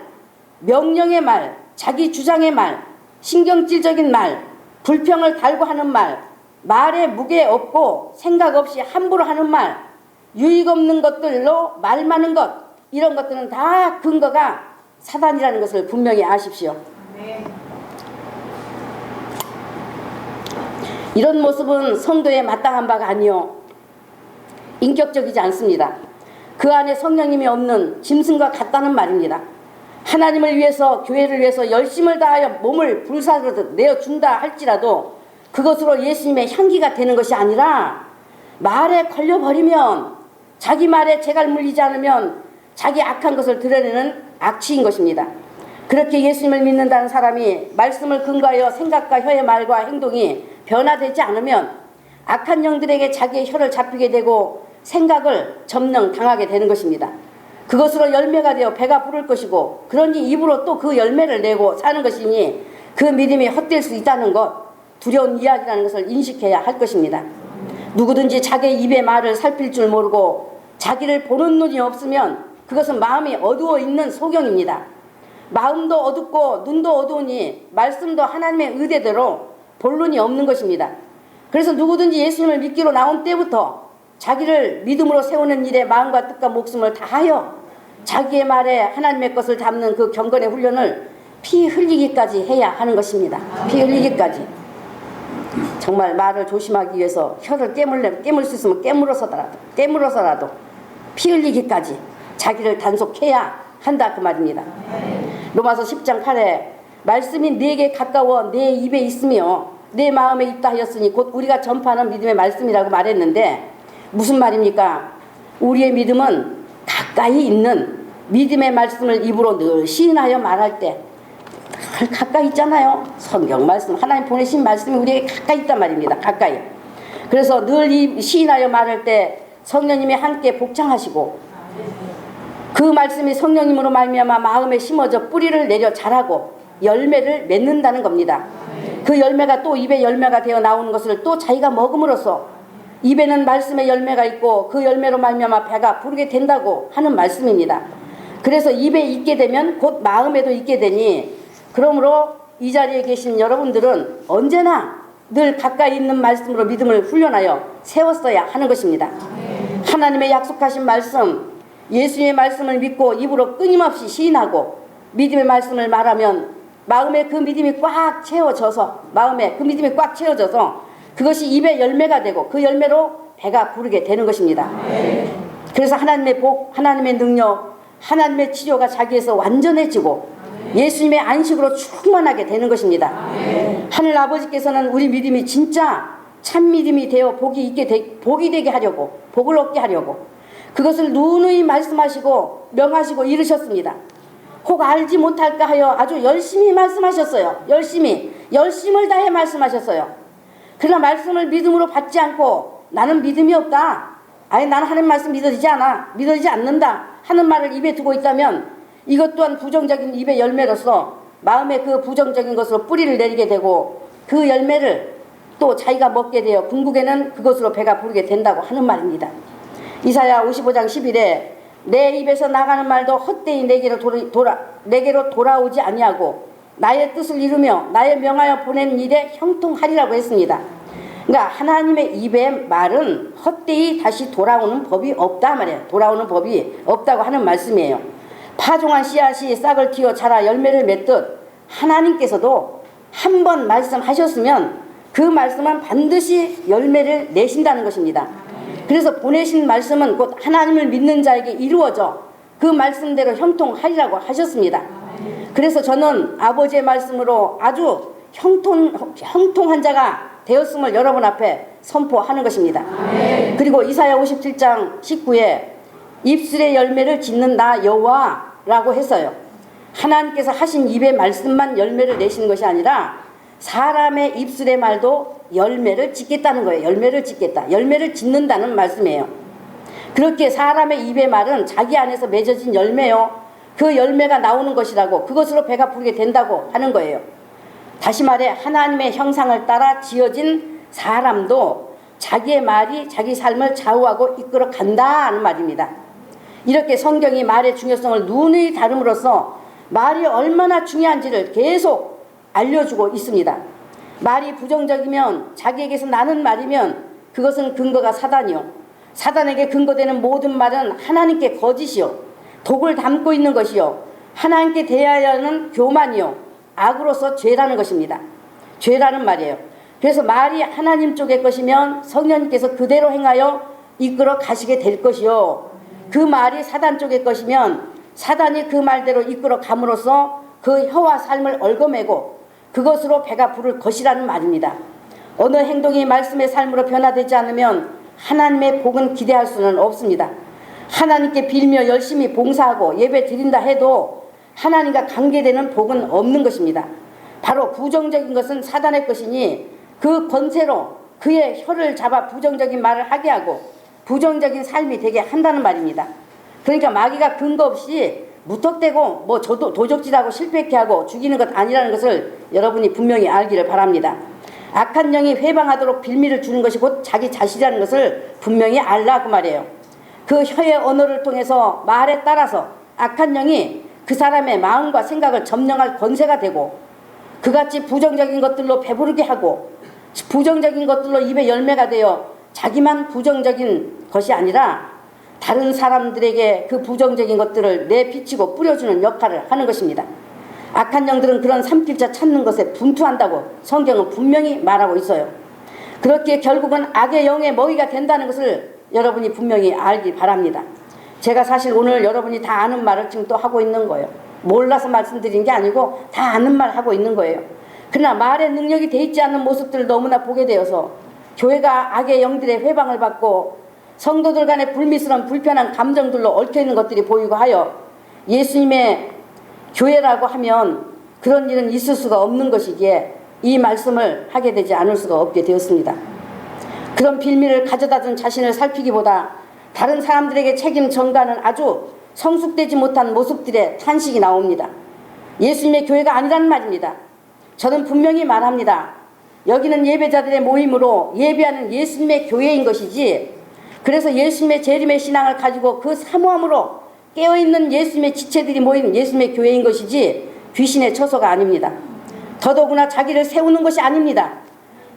명령의 말, 자기 주장의 말, 신경질적인 말, 불평을 달고 하는 말, 말에 무게 없고 생각 없이 함부로 하는 말, 유익 없는 것들로 말 많은 것, 이런 것들은 다 근거가 사단이라는 것을 분명히 아십시오. 이런 모습은 성도에 마땅한 바가 아니요 인격적이지 않습니다. 그 안에 성령님이 없는 짐승과 같다는 말입니다. 하나님을 위해서 교회를 위해서 열심을 다하여 몸을 불사르듯 내어준다 할지라도 그것으로 예수님의 향기가 되는 것이 아니라 말에 걸려버리면 자기 말에 재갈 물리지 않으면 자기 악한 것을 드러내는 악취인 것입니다. 그렇게 예수님을 믿는다는 사람이 말씀을 근거하여 생각과 혀의 말과 행동이 변화되지 않으면 악한 영들에게 자기의 혀를 잡히게 되고 생각을 점령 당하게 되는 것입니다. 그것으로 열매가 되어 배가 부를 것이고 그러니 입으로 또 그 열매를 내고 사는 것이니 그 믿음이 헛될 수 있다는 것, 두려운 이야기라는 것을 인식해야 할 것입니다. 누구든지 자기 입의 말을 살필 줄 모르고 자기를 보는 눈이 없으면 그것은 마음이 어두워 있는 소경입니다. 마음도 어둡고 눈도 어두우니 말씀도 하나님의 의대대로 본론이 없는 것입니다. 그래서 누구든지 예수님을 믿기로 나온 때부터 자기를 믿음으로 세우는 일에 마음과 뜻과 목숨을 다하여 자기의 말에 하나님의 것을 담는 그 경건의 훈련을 피 흘리기까지 해야 하는 것입니다. 피 흘리기까지. 정말 말을 조심하기 위해서 혀를 깨물 수 있으면 깨물어서라도 피 흘리기까지 자기를 단속해야 한다 그 말입니다. 로마서 10장 8에 말씀이 내게 가까워 내 입에 있으며 내 마음에 있다 하였으니 곧 우리가 전파하는 믿음의 말씀이라고 말했는데 무슨 말입니까? 우리의 믿음은 가까이 있는 믿음의 말씀을 입으로 늘 시인하여 말할 때 늘 가까이 있잖아요. 성경 말씀, 하나님 보내신 말씀이 우리에게 가까이 있단 말입니다. 가까이. 그래서 늘 시인하여 말할 때 성령님이 함께 복창하시고 그 말씀이 성령님으로 말미암아 마음에 심어져 뿌리를 내려 자라고 열매를 맺는다는 겁니다. 그 열매가 또 입에 열매가 되어 나오는 것을 또 자기가 먹음으로써 입에는 말씀의 열매가 있고 그 열매로 말미암아 배가 부르게 된다고 하는 말씀입니다. 그래서 입에 있게 되면 곧 마음에도 있게 되니 그러므로 이 자리에 계신 여러분들은 언제나 늘 가까이 있는 말씀으로 믿음을 훈련하여 세웠어야 하는 것입니다. 하나님의 약속하신 말씀, 예수님의 말씀을 믿고 입으로 끊임없이 시인하고 믿음의 말씀을 말하면 마음에 그 믿음이 꽉 채워져서 그것이 입에 열매가 되고 그 열매로 배가 부르게 되는 것입니다. 그래서 하나님의 복, 하나님의 능력, 하나님의 치료가 자기에서 완전해지고 예수님의 안식으로 충만하게 되는 것입니다. 하늘 아버지께서는 우리 믿음이 진짜 참 믿음이 되어 복이 되게 하려고, 복을 얻게 하려고 그것을 누누이 말씀하시고 명하시고 이르셨습니다. 혹 알지 못할까 하여 아주 열심히 말씀하셨어요. 열심을 다해 말씀하셨어요. 그러나 말씀을 믿음으로 받지 않고 나는 믿음이 없다, 아니 나는 하나님 말씀 믿어지지 않는다 하는 말을 입에 두고 있다면 이것 또한 부정적인 입의 열매로서 마음에 그 부정적인 것으로 뿌리를 내리게 되고 그 열매를 또 자기가 먹게 되어 궁극에는 그것으로 배가 부르게 된다고 하는 말입니다. 이사야 55장 10일에 내 입에서 나가는 말도 헛되이 내게로 돌아오지 아니하고 나의 뜻을 이루며 나의 명하여 보낸 일에 형통하리라고 했습니다. 그러니까 하나님의 입의 말은 헛되이 다시 돌아오는 법이 없다 말이에요. 돌아오는 법이 없다고 하는 말씀이에요. 파종한 씨앗이 싹을 틔워 자라 열매를 맺듯 하나님께서도 한 번 말씀하셨으면 그 말씀은 반드시 열매를 내신다는 것입니다. 그래서 보내신 말씀은 곧 하나님을 믿는 자에게 이루어져 그 말씀대로 형통하리라고 하셨습니다. 그래서 저는 아버지의 말씀으로 아주 형통한 자가 되었음을 여러분 앞에 선포하는 것입니다. 그리고 이사야 57장 19에 입술의 열매를 짓는 나 여호와라고 했어요. 하나님께서 하신 입의 말씀만 열매를 내시는 것이 아니라 사람의 입술의 말도 열매를 짓겠다는 거예요. 열매를 짓는다는 말씀이에요. 그렇게 사람의 입의 말은 자기 안에서 맺어진 열매요, 그 열매가 나오는 것이라고, 그것으로 배가 부르게 된다고 하는 거예요. 다시 말해 하나님의 형상을 따라 지어진 사람도 자기의 말이 자기 삶을 좌우하고 이끌어 간다는 말입니다. 이렇게 성경이 말의 중요성을 누누이 다룸으로써 말이 얼마나 중요한지를 계속 알려주고 있습니다. 말이 부정적이면, 자기에게서 나는 말이면 그것은 근거가 사단이요, 사단에게 근거되는 모든 말은 하나님께 거짓이요, 독을 담고 있는 것이요, 하나님께 대하여 하는 교만이요, 악으로서 죄라는 것입니다. 죄라는 말이에요. 그래서 말이 하나님 쪽의 것이면 성령님께서 그대로 행하여 이끌어 가시게 될 것이요, 그 말이 사단 쪽의 것이면 사단이 그 말대로 이끌어 감으로써 그 혀와 삶을 얽어매고 그것으로 배가 부를 것이라는 말입니다. 어느 행동이 말씀의 삶으로 변화되지 않으면 하나님의 복은 기대할 수는 없습니다. 하나님께 빌며 열심히 봉사하고 예배 드린다 해도 하나님과 관계되는 복은 없는 것입니다. 바로 부정적인 것은 사단의 것이니 그 권세로 그의 혀를 잡아 부정적인 말을 하게 하고 부정적인 삶이 되게 한다는 말입니다. 그러니까 마귀가 근거 없이 무턱대고 뭐 도적질하고 실패케 하고 죽이는 것 아니라는 것을 여러분이 분명히 알기를 바랍니다. 악한 영이 회방하도록 빌미를 주는 것이 곧 자기 자신이라는 것을 분명히 알라 그 말이에요. 그 혀의 언어를 통해서 말에 따라서 악한 영이 그 사람의 마음과 생각을 점령할 권세가 되고 그같이 부정적인 것들로 배부르게 하고 부정적인 것들로 입의 열매가 되어 자기만 부정적인 것이 아니라 다른 사람들에게 그 부정적인 것들을 내비치고 뿌려주는 역할을 하는 것입니다. 악한 영들은 그런 삼킬자 찾는 것에 분투한다고 성경은 분명히 말하고 있어요. 그렇기에 결국은 악의 영의 먹이가 된다는 것을 여러분이 분명히 알기 바랍니다. 제가 사실 오늘 여러분이 다 아는 말을 지금 또 하고 있는 거예요. 몰라서 말씀드린 게 아니고 다 아는 말 하고 있는 거예요. 그러나 말의 능력이 돼 있지 않는 모습들을 너무나 보게 되어서 교회가 악의 영들의 회방을 받고 성도들 간의 불미스러운 불편한 감정들로 얽혀있는 것들이 보이고 하여 예수님의 교회라고 하면 그런 일은 있을 수가 없는 것이기에 이 말씀을 하게 되지 않을 수가 없게 되었습니다. 그런 빌미를 가져다 둔 자신을 살피기보다 다른 사람들에게 책임 전가는 아주 성숙되지 못한 모습들의 탄식이 나옵니다. 예수님의 교회가 아니라는 말입니다. 저는 분명히 말합니다. 여기는 예배자들의 모임으로 예배하는 예수님의 교회인 것이지 그래서 예수님의 재림의 신앙을 가지고 그 사모함으로 깨어있는 예수님의 지체들이 모이는 예수님의 교회인 것이지 귀신의 처소가 아닙니다. 더더구나 자기를 세우는 것이 아닙니다.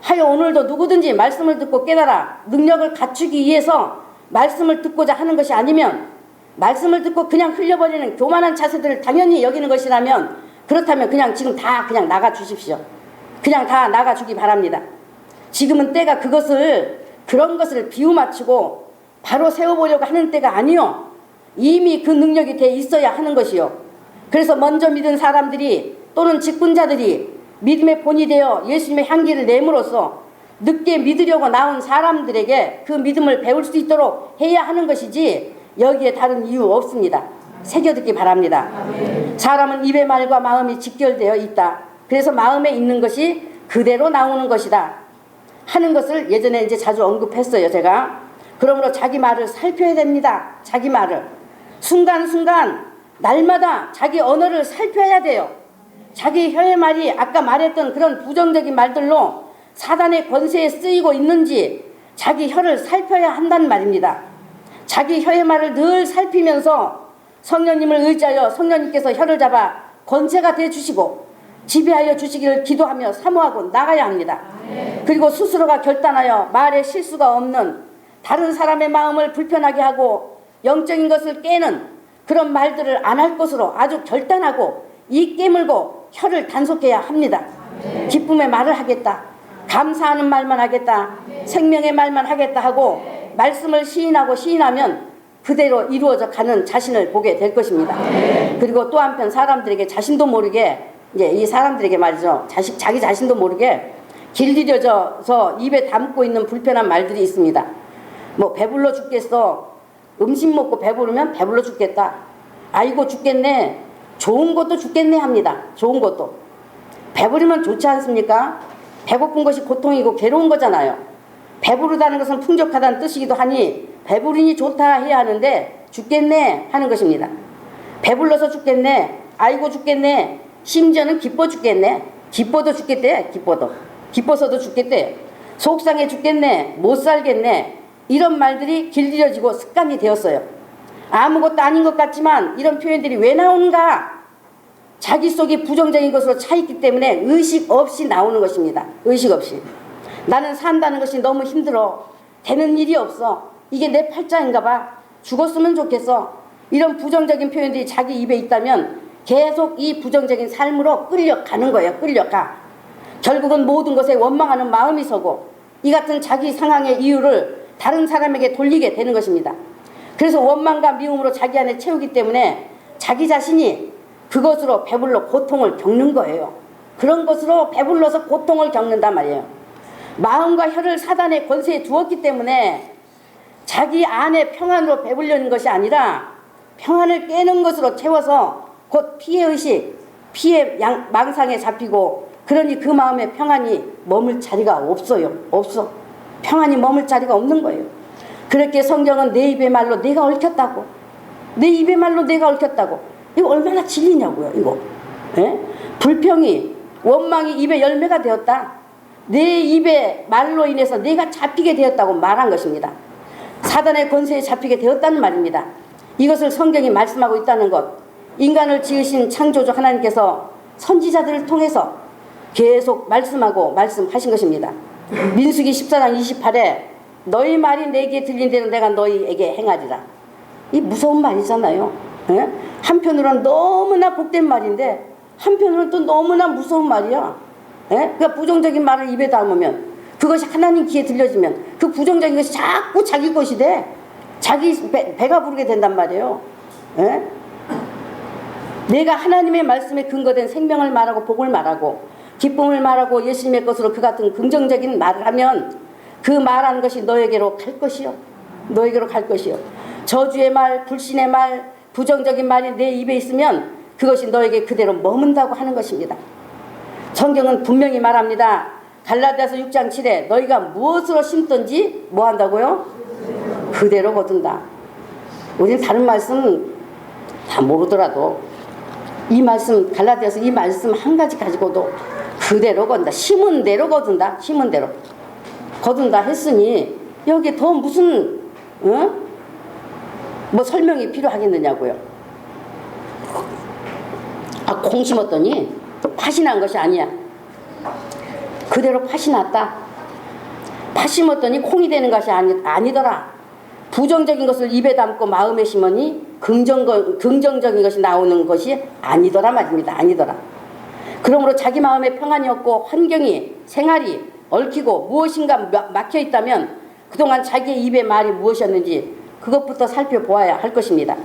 하여 오늘도 누구든지 말씀을 듣고 깨달아 능력을 갖추기 위해서 말씀을 듣고자 하는 것이 아니면 말씀을 듣고 그냥 흘려버리는 교만한 자세들을 당연히 여기는 것이라면 그렇다면 그냥 지금 다 그냥 나가 주십시오. 그냥 다 나가 주기 바랍니다. 지금은 때가 그런 것을 비우맞추고 바로 세워보려고 하는 때가 아니요. 이미 그 능력이 돼 있어야 하는 것이요. 그래서 먼저 믿은 사람들이 또는 직분자들이 믿음의 본이 되어 예수님의 향기를 내므로써 늦게 믿으려고 나온 사람들에게 그 믿음을 배울 수 있도록 해야 하는 것이지 여기에 다른 이유 없습니다. 새겨듣기 바랍니다. 사람은 입의 말과 마음이 직결되어 있다. 그래서 마음에 있는 것이 그대로 나오는 것이다 하는 것을 예전에 이제 자주 언급했어요. 제가. 그러므로 자기 말을 살펴야 됩니다. 자기 말을 순간순간 날마다 자기 언어를 살펴야 돼요. 자기 혀의 말이 아까 말했던 그런 부정적인 말들로 사단의 권세에 쓰이고 있는지 자기 혀를 살펴야 한다는 말입니다. 자기 혀의 말을 늘 살피면서 성령님을 의지하여 성령님께서 혀를 잡아 권세가 되어주시고 지배하여 주시기를 기도하며 사모하고 나가야 합니다. 그리고 스스로가 결단하여 말에 실수가 없는 다른 사람의 마음을 불편하게 하고 영적인 것을 깨는 그런 말들을 안 할 것으로 아주 결단하고 이 깨물고 혀를 단속해야 합니다. 기쁨의 말을 하겠다. 감사하는 말만 하겠다. 생명의 말만 하겠다 하고 말씀을 시인하면 그대로 이루어져 가는 자신을 보게 될 것입니다. 그리고 또 한편 사람들에게 자신도 모르게 이제 이 사람들에게 말이죠. 자기 자신도 모르게 길들여져서 입에 담고 있는 불편한 말들이 있습니다. 뭐 배불러 죽겠어. 음식 먹고 배부르면 배불러 죽겠다. 아이고 죽겠네. 좋은 것도 죽겠네 합니다. 좋은 것도. 배부르면 좋지 않습니까? 배고픈 것이 고통이고 괴로운 거잖아요. 배부르다는 것은 풍족하다는 뜻이기도 하니 배부르니 좋다 해야 하는데 죽겠네 하는 것입니다. 배불러서 죽겠네. 아이고 죽겠네. 심지어는 기뻐 죽겠네. 기뻐도 죽겠대. 기뻐서도 죽겠대. 속상해 죽겠네. 못 살겠네. 이런 말들이 길들여지고 습관이 되었어요. 아무것도 아닌 것 같지만 이런 표현들이 왜 나오는가? 자기 속이 부정적인 것으로 차있기 때문에 의식 없이 나오는 것입니다. 의식 없이. 나는 산다는 것이 너무 힘들어. 되는 일이 없어. 이게 내 팔자인가 봐. 죽었으면 좋겠어. 이런 부정적인 표현들이 자기 입에 있다면 계속 이 부정적인 삶으로 끌려가는 거예요. 끌려가. 결국은 모든 것에 원망하는 마음이 서고 이 같은 자기 상황의 이유를 다른 사람에게 돌리게 되는 것입니다. 그래서 원망과 미움으로 자기 안에 채우기 때문에 자기 자신이 그것으로 배불러 고통을 겪는 거예요. 그런 것으로 배불러서 고통을 겪는단 말이에요. 마음과 혀를 사단의 권세에 두었기 때문에 자기 안에 평안으로 배불려는 것이 아니라 평안을 깨는 것으로 채워서 곧 피해의식, 망상에 잡히고 그러니 그 마음에 평안이 머물 자리가 없어요. 없어. 평안이 머물 자리가 없는 거예요. 그렇게 성경은 내 입의 말로 내가 얽혔다고. 내 입의 말로 내가 얽혔다고. 이거 얼마나 진리냐고요, 이거. 예? 불평이, 원망이 입의 열매가 되었다. 내 입의 말로 인해서 내가 잡히게 되었다고 말한 것입니다. 사단의 권세에 잡히게 되었다는 말입니다. 이것을 성경이 말씀하고 있다는 것. 인간을 지으신 창조주 하나님께서 선지자들을 통해서 계속 말씀하신 것입니다. 민수기 14장 28에 너희 말이 내게 들린 대로 내가 너희에게 행하리라. 이 무서운 말이잖아요. 예? 한편으로는 너무나 복된 말인데 한편으로는 또 너무나 무서운 말이야. 예? 그러니까 부정적인 말을 입에 담으면 그것이 하나님 귀에 들려지면 그 부정적인 것이 자꾸 자기 것이 돼. 자기 배가 부르게 된단 말이에요. 예? 내가 하나님의 말씀에 근거된 생명을 말하고 복을 말하고 기쁨을 말하고 예수님의 것으로 그 같은 긍정적인 말을 하면 그 말하는 것이 너에게로 갈 것이요. 너에게로 갈 것이요. 저주의 말, 불신의 말, 부정적인 말이 내 입에 있으면 그것이 너에게 그대로 머문다고 하는 것입니다. 성경은 분명히 말합니다. 갈라디아서 6장 7에 너희가 무엇으로 심든지 뭐 한다고요? 그대로 거둔다. 우리는 다른 말씀 다 모르더라도 이 말씀, 갈라디아서 이 말씀 한 가지 가지고도 그대로 거둔다. 심은 대로 거둔다. 심은 대로 거둔다 했으니 여기에 더 무슨 뭐 설명이 필요하겠느냐고요. 콩 심었더니 팥이 난 것이 아니야. 그대로 팥이 났다. 팥 심었더니 콩이 되는 것이 아니더라. 부정적인 것을 입에 담고 마음에 심으니 긍정적인 것이 나오는 것이 아니더라 말입니다. 아니더라. 그러므로 자기 마음에 평안이 없고 환경이, 생활이 얽히고 무엇인가 막혀 있다면 그동안 자기의 입의 말이 무엇이었는지 그것부터 살펴보아야 할 것입니다.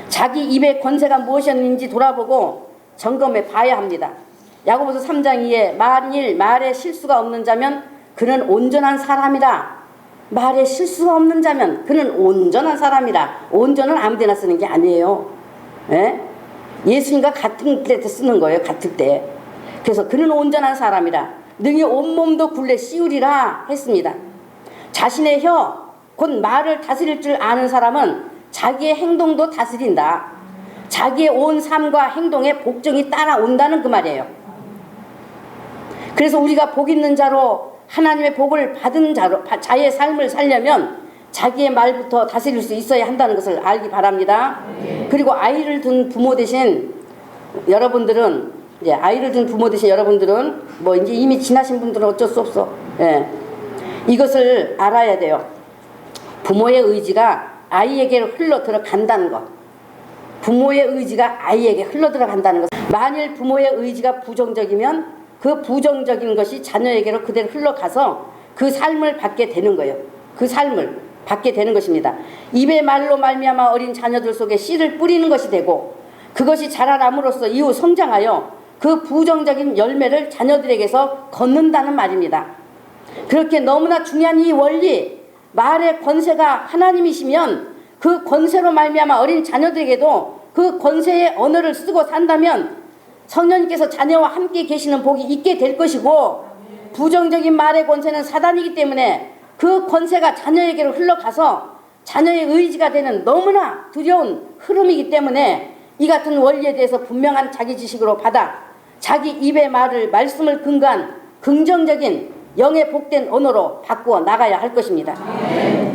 자기 입의 권세가 무엇이었는지 돌아보고 점검해 봐야 합니다. 야고보서 3장 2에 만일 말에 실수가 없는 자면 그는 온전한 사람이라. 말에 실수가 없는 자면 그는 온전한 사람이라. 온전은 아무데나 쓰는 게 아니에요. 예? 예수님과 같은 때 쓰는 거예요. 같을 때. 그래서 그는 온전한 사람이라. 능히 온몸도 굴레 씌우리라 했습니다. 자신의 혀, 곧 말을 다스릴 줄 아는 사람은 자기의 행동도 다스린다. 자기의 온 삶과 행동에 복종이 따라온다는 그 말이에요. 그래서 우리가 복 있는 자로 하나님의 복을 받은 자의 삶을 살려면 자기의 말부터 다스릴 수 있어야 한다는 것을 알기 바랍니다. 그리고 아이를 둔 부모 되신 여러분들은 이제 뭐 이제 이미 지나신 분들은 어쩔 수 없어. 예. 이것을 알아야 돼요. 부모의 의지가 아이에게 흘러 들어간다는 것. 부모의 의지가 아이에게 흘러 들어간다는 것. 만일 부모의 의지가 부정적이면 그 부정적인 것이 자녀에게로 그대로 흘러가서 그 삶을 받게 되는 거예요. 그 삶을 받게 되는 것입니다. 입의 말로 말미암아 어린 자녀들 속에 씨를 뿌리는 것이 되고 그것이 자라남으로써 이후 성장하여 그 부정적인 열매를 자녀들에게서 걷는다는 말입니다. 그렇게 너무나 중요한 이 원리, 말의 권세가 하나님이시면 그 권세로 말미암아 어린 자녀들에게도 그 권세의 언어를 쓰고 산다면 성령님께서 자녀와 함께 계시는 복이 있게 될 것이고, 부정적인 말의 권세는 사단이기 때문에 그 권세가 자녀에게로 흘러가서 자녀의 의지가 되는 너무나 두려운 흐름이기 때문에 이 같은 원리에 대해서 분명한 자기 지식으로 받아 자기 입의 말씀을 근거한 긍정적인 영의 복된 언어로 바꾸어 나가야 할 것입니다.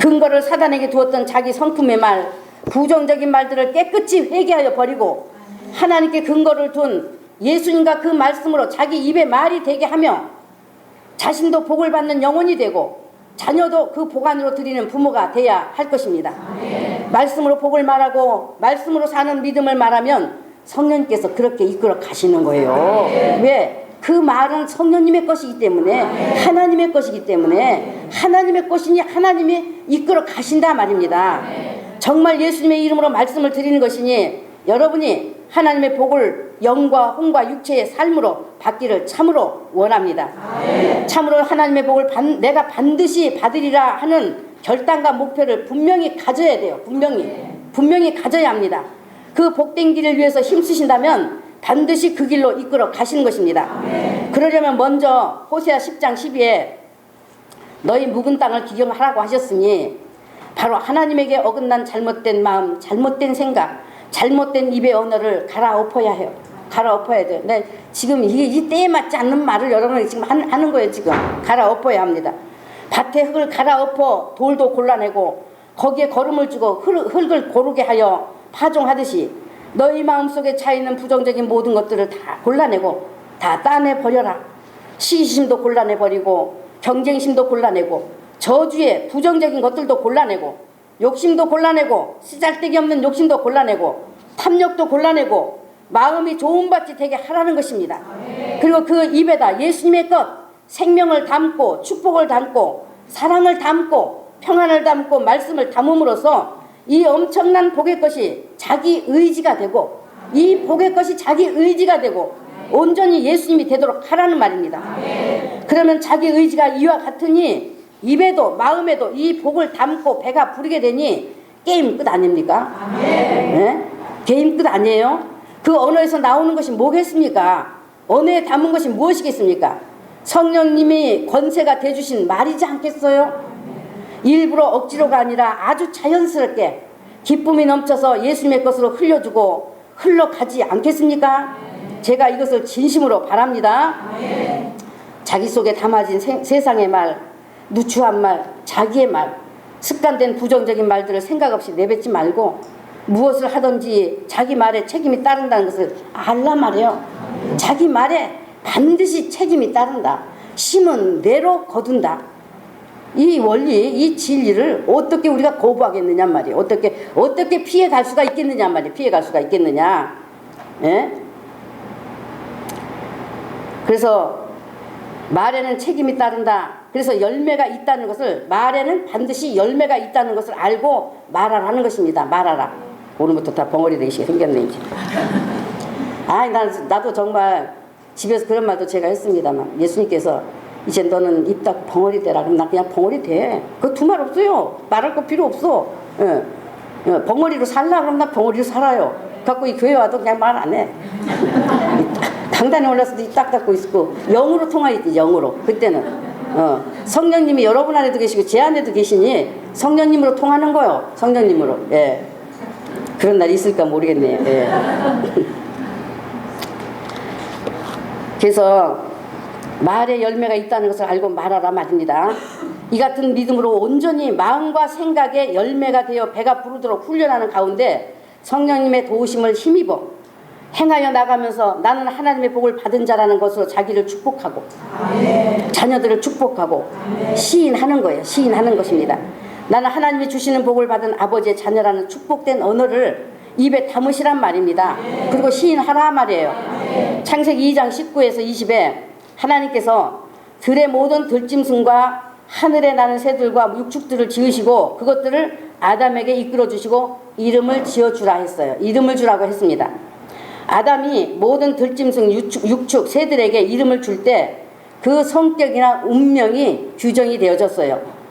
근거를 사단에게 두었던 자기 성품의 말, 부정적인 말들을 깨끗이 회개하여 버리고 하나님께 근거를 둔 예수님과 그 말씀으로 자기 입의 말이 되게 하며 자신도 복을 받는 영혼이 되고 자녀도 그 복 안으로 드리는 부모가 돼야 할 것입니다. 말씀으로 복을 말하고 말씀으로 사는 믿음을 말하면 성령님께서 그렇게 이끌어 가시는 거예요. 왜? 그 말은 성령님의 것이기 때문에, 하나님의 것이기 때문에 하나님의 것이니 하나님이 이끌어 가신다 말입니다. 정말 예수님의 이름으로 말씀을 드리는 것이니 여러분이 하나님의 복을 영과 혼과 육체의 삶으로 받기를 참으로 원합니다. 참으로 하나님의 복을 내가 반드시 받으리라 하는 결단과 목표를 분명히 가져야 돼요. 분명히 가져야 합니다. 그 복된 길을 위해서 힘쓰신다면 반드시 그 길로 이끌어 가시는 것입니다. 그러려면 먼저 호세아 10장 12에 너희 묵은 땅을 기경하라고 하셨으니 바로 하나님에게 어긋난 잘못된 마음, 잘못된 생각, 잘못된 입의 언어를 갈아엎어야 해요. 갈아엎어야 돼요. 네, 지금 이 때에 맞지 않는 말을 여러분이 지금 하는 거예요. 지금 갈아엎어야 합니다. 밭에 흙을 갈아엎어 돌도 골라내고 거기에 거름을 주고 흙을 고르게 하여 파종하듯이 너희 마음속에 차있는 부정적인 모든 것들을 다 골라내고 다 따내버려라. 시기심도 골라내버리고 경쟁심도 골라내고 저주의 부정적인 것들도 골라내고 욕심도 골라내고 쓰잘데기 없는 욕심도 골라내고 탐욕도 골라내고 마음이 좋은밭이 되게 하라는 것입니다. 그리고 그 입에다 예수님의 것, 생명을 담고 축복을 담고 사랑을 담고 평안을 담고 말씀을 담음으로써 이 엄청난 복의 것이 자기 의지가 되고 이 복의 것이 자기 의지가 되고 온전히 예수님이 되도록 하라는 말입니다. 그러면 자기 의지가 이와 같으니 입에도 마음에도 이 복을 담고 배가 부르게 되니 게임 끝 아닙니까? 네? 게임 끝 아니에요? 그 언어에서 나오는 것이 뭐겠습니까? 언어에 담은 것이 무엇이겠습니까? 성령님이 권세가 돼주신 말이지 않겠어요? 일부러 억지로가 아니라 아주 자연스럽게 기쁨이 넘쳐서 예수님의 것으로 흘려주고 흘러가지 않겠습니까? 제가 이것을 진심으로 바랍니다. 자기 속에 담아진 세상의 말, 누추한 말, 자기의 말, 습관된 부정적인 말들을 생각 없이 내뱉지 말고 무엇을 하든지 자기 말에 책임이 따른다는 것을 알란 말이에요. 자기 말에 반드시 책임이 따른다. 심은 대로 거둔다. 이 원리, 이 진리를 어떻게 우리가 거부하겠느냐 말이에요. 어떻게 피해 갈 수가 있겠느냐 말이에요. 피해 갈 수가 있겠느냐. 예? 그래서 말에는 책임이 따른다. 그래서 열매가 있다는 것을, 말에는 반드시 열매가 있다는 것을 알고 말하라는 것입니다. 말하라. 오늘부터 다 벙어리 되기 생겼네 이제. 나도 정말 집에서 그런 말도 제가 했습니다만 예수님께서 이제 너는 입 닫고 벙어리 되라. 그럼 나 그냥 벙어리 돼. 그 두 말 없어요. 말할 거 필요 없어. 벙어리로 살라. 그럼 나 벙어리로 살아요. 갖고 이 교회 와도 그냥 말 안 해. 강단에 올라서도 입 딱 닫고 있고 영으로 통화했지. 영으로. 그때는 성령님이 여러분 안에도 계시고 제 안에도 계시니 성령님으로 통하는 거요. 성령님으로. 예. 그런 날이 있을까 모르겠네요. 예. 그래서 말에 열매가 있다는 것을 알고 말하라 말입니다. 이 같은 믿음으로 온전히 마음과 생각에 열매가 되어 배가 부르도록 훈련하는 가운데 성령님의 도우심을 힘입어 행하여 나가면서 나는 하나님의 복을 받은 자라는 것으로 자기를 축복하고 자녀들을 축복하고 시인하는 거예요. 시인하는 것입니다. 나는 하나님이 주시는 복을 받은 아버지의 자녀라는 축복된 언어를 입에 담으시란 말입니다. 그리고 시인하라 말이에요. 창세기 2장 19에서 20에 하나님께서 들의 모든 들짐승과 하늘에 나는 새들과 육축들을 지으시고 그것들을 아담에게 이끌어 주시고 이름을 지어주라 했어요. 이름을 주라고 했습니다. 아담이 모든 들짐승 육축 새들에게 이름을 줄 때 그 성격이나 운명이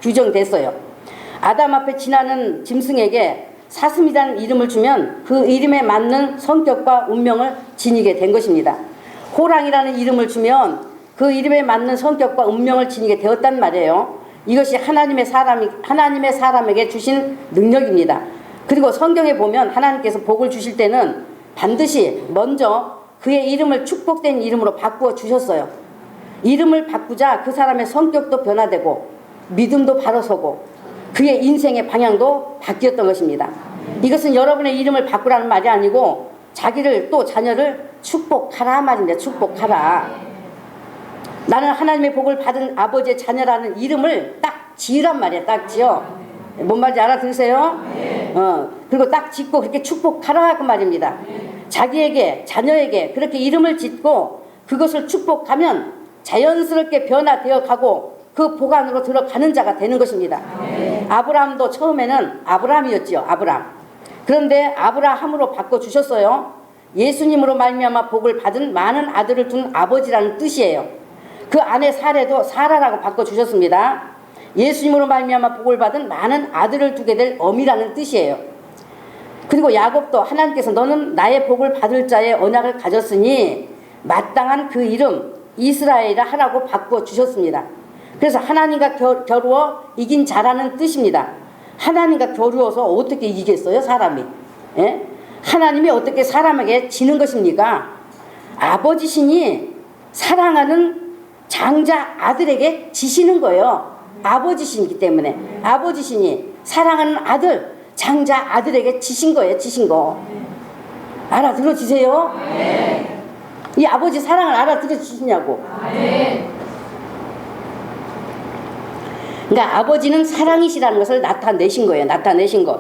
규정됐어요. 아담 앞에 지나는 짐승에게 사슴이라는 이름을 주면 그 이름에 맞는 성격과 운명을 지니게 된 것입니다. 호랑이라는 이름을 주면 그 이름에 맞는 성격과 운명을 지니게 되었단 말이에요. 이것이 하나님의 사람에게 주신 능력입니다. 그리고 성경에 보면 하나님께서 복을 주실 때는 반드시 먼저 그의 이름을 축복된 이름으로 바꾸어 주셨어요. 이름을 바꾸자 그 사람의 성격도 변화되고 믿음도 바로 서고 그의 인생의 방향도 바뀌었던 것입니다. 이것은 여러분의 이름을 바꾸라는 말이 아니고 자기를 또 자녀를 축복하라 말입니다. 축복하라. 나는 하나님의 복을 받은 아버지의 자녀라는 이름을 딱 지으란 말이야. 딱 지어. 뭔 말인지 알아들으세요? 그리고 딱 짓고 그렇게 축복하라 그 말입니다. 자기에게 자녀에게 그렇게 이름을 짓고 그것을 축복하면 자연스럽게 변화되어 가고 그 복 안으로 들어가는 자가 되는 것입니다. 아브라함도 처음에는 아브라함이었죠. 아브라함. 그런데 아브라함으로 바꿔주셨어요. 예수님으로 말미암아 복을 받은 많은 아들을 둔 아버지라는 뜻이에요. 그 아내 사례도 사라라고 바꿔주셨습니다. 예수님으로 말미암아 복을 받은 많은 아들을 두게 될 어미라는 뜻이에요. 그리고 야곱도 하나님께서 너는 나의 복을 받을 자의 언약을 가졌으니 마땅한 그 이름 이스라엘이라 하라고 바꿔주셨습니다. 그래서 하나님과 겨루어 이긴 자라는 뜻입니다. 하나님과 겨루어서 어떻게 이기겠어요, 사람이? 예? 하나님이 어떻게 사람에게 지는 것입니까? 아버지신이 사랑하는 장자 아들에게 지시는 거예요. 아버지신이기 때문에. 아버지신이 사랑하는 아들, 장자 아들에게 지신 거예요, 지신 거. 알아들어지세요? 이 아버지 사랑을 알아들어지시냐고. 그러니까 아버지는 사랑이시라는 것을 나타내신 거예요. 나타내신 것.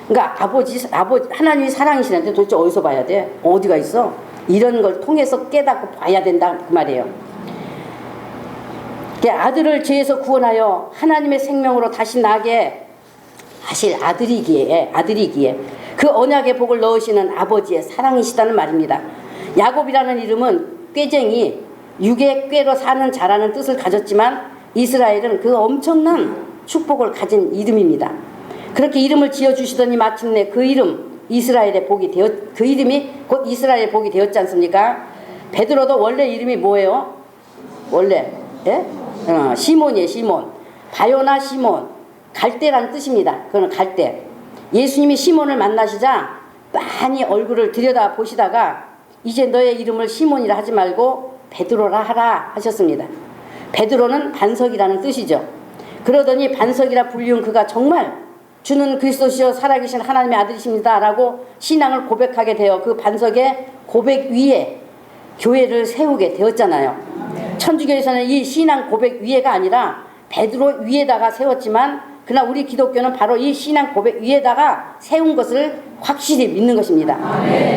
그러니까 아버지 하나님이 사랑이시는데 도대체 어디서 봐야 돼? 어디가 있어? 이런 걸 통해서 깨닫고 봐야 된다 그 말이에요. 아들을 죄에서 구원하여 하나님의 생명으로 다시 나게 하실 아들이기에 그 언약의 복을 넣으시는 아버지의 사랑이시다는 말입니다. 야곱이라는 이름은 꾀쟁이, 육의 꾀로 사는 자라는 뜻을 가졌지만 이스라엘은 그 엄청난 축복을 가진 이름입니다. 그렇게 이름을 지어주시더니 마침내 그 이름 이스라엘의 복이 그 이름이 곧 이스라엘의 복이 되었지 않습니까? 베드로도 원래 이름이 뭐예요? 원래 시몬이에요. 시몬. 바요나 시몬. 갈대란 뜻입니다. 그거는 갈대. 예수님이 시몬을 만나시자 많이 얼굴을 들여다 보시다가 이제 너의 이름을 시몬이라 하지 말고 베드로라 하라 하셨습니다. 베드로는 반석이라는 뜻이죠. 그러더니 반석이라 불리운 그가 정말 주는 그리스도시여 살아계신 하나님의 아들이십니다 라고 신앙을 고백하게 되어 그 반석의 고백 위에 교회를 세우게 되었잖아요. 천주교에서는 이 신앙 고백 위에가 아니라 베드로 위에다가 세웠지만 그러나 우리 기독교는 바로 이 신앙 고백 위에다가 세운 것을 확실히 믿는 것입니다.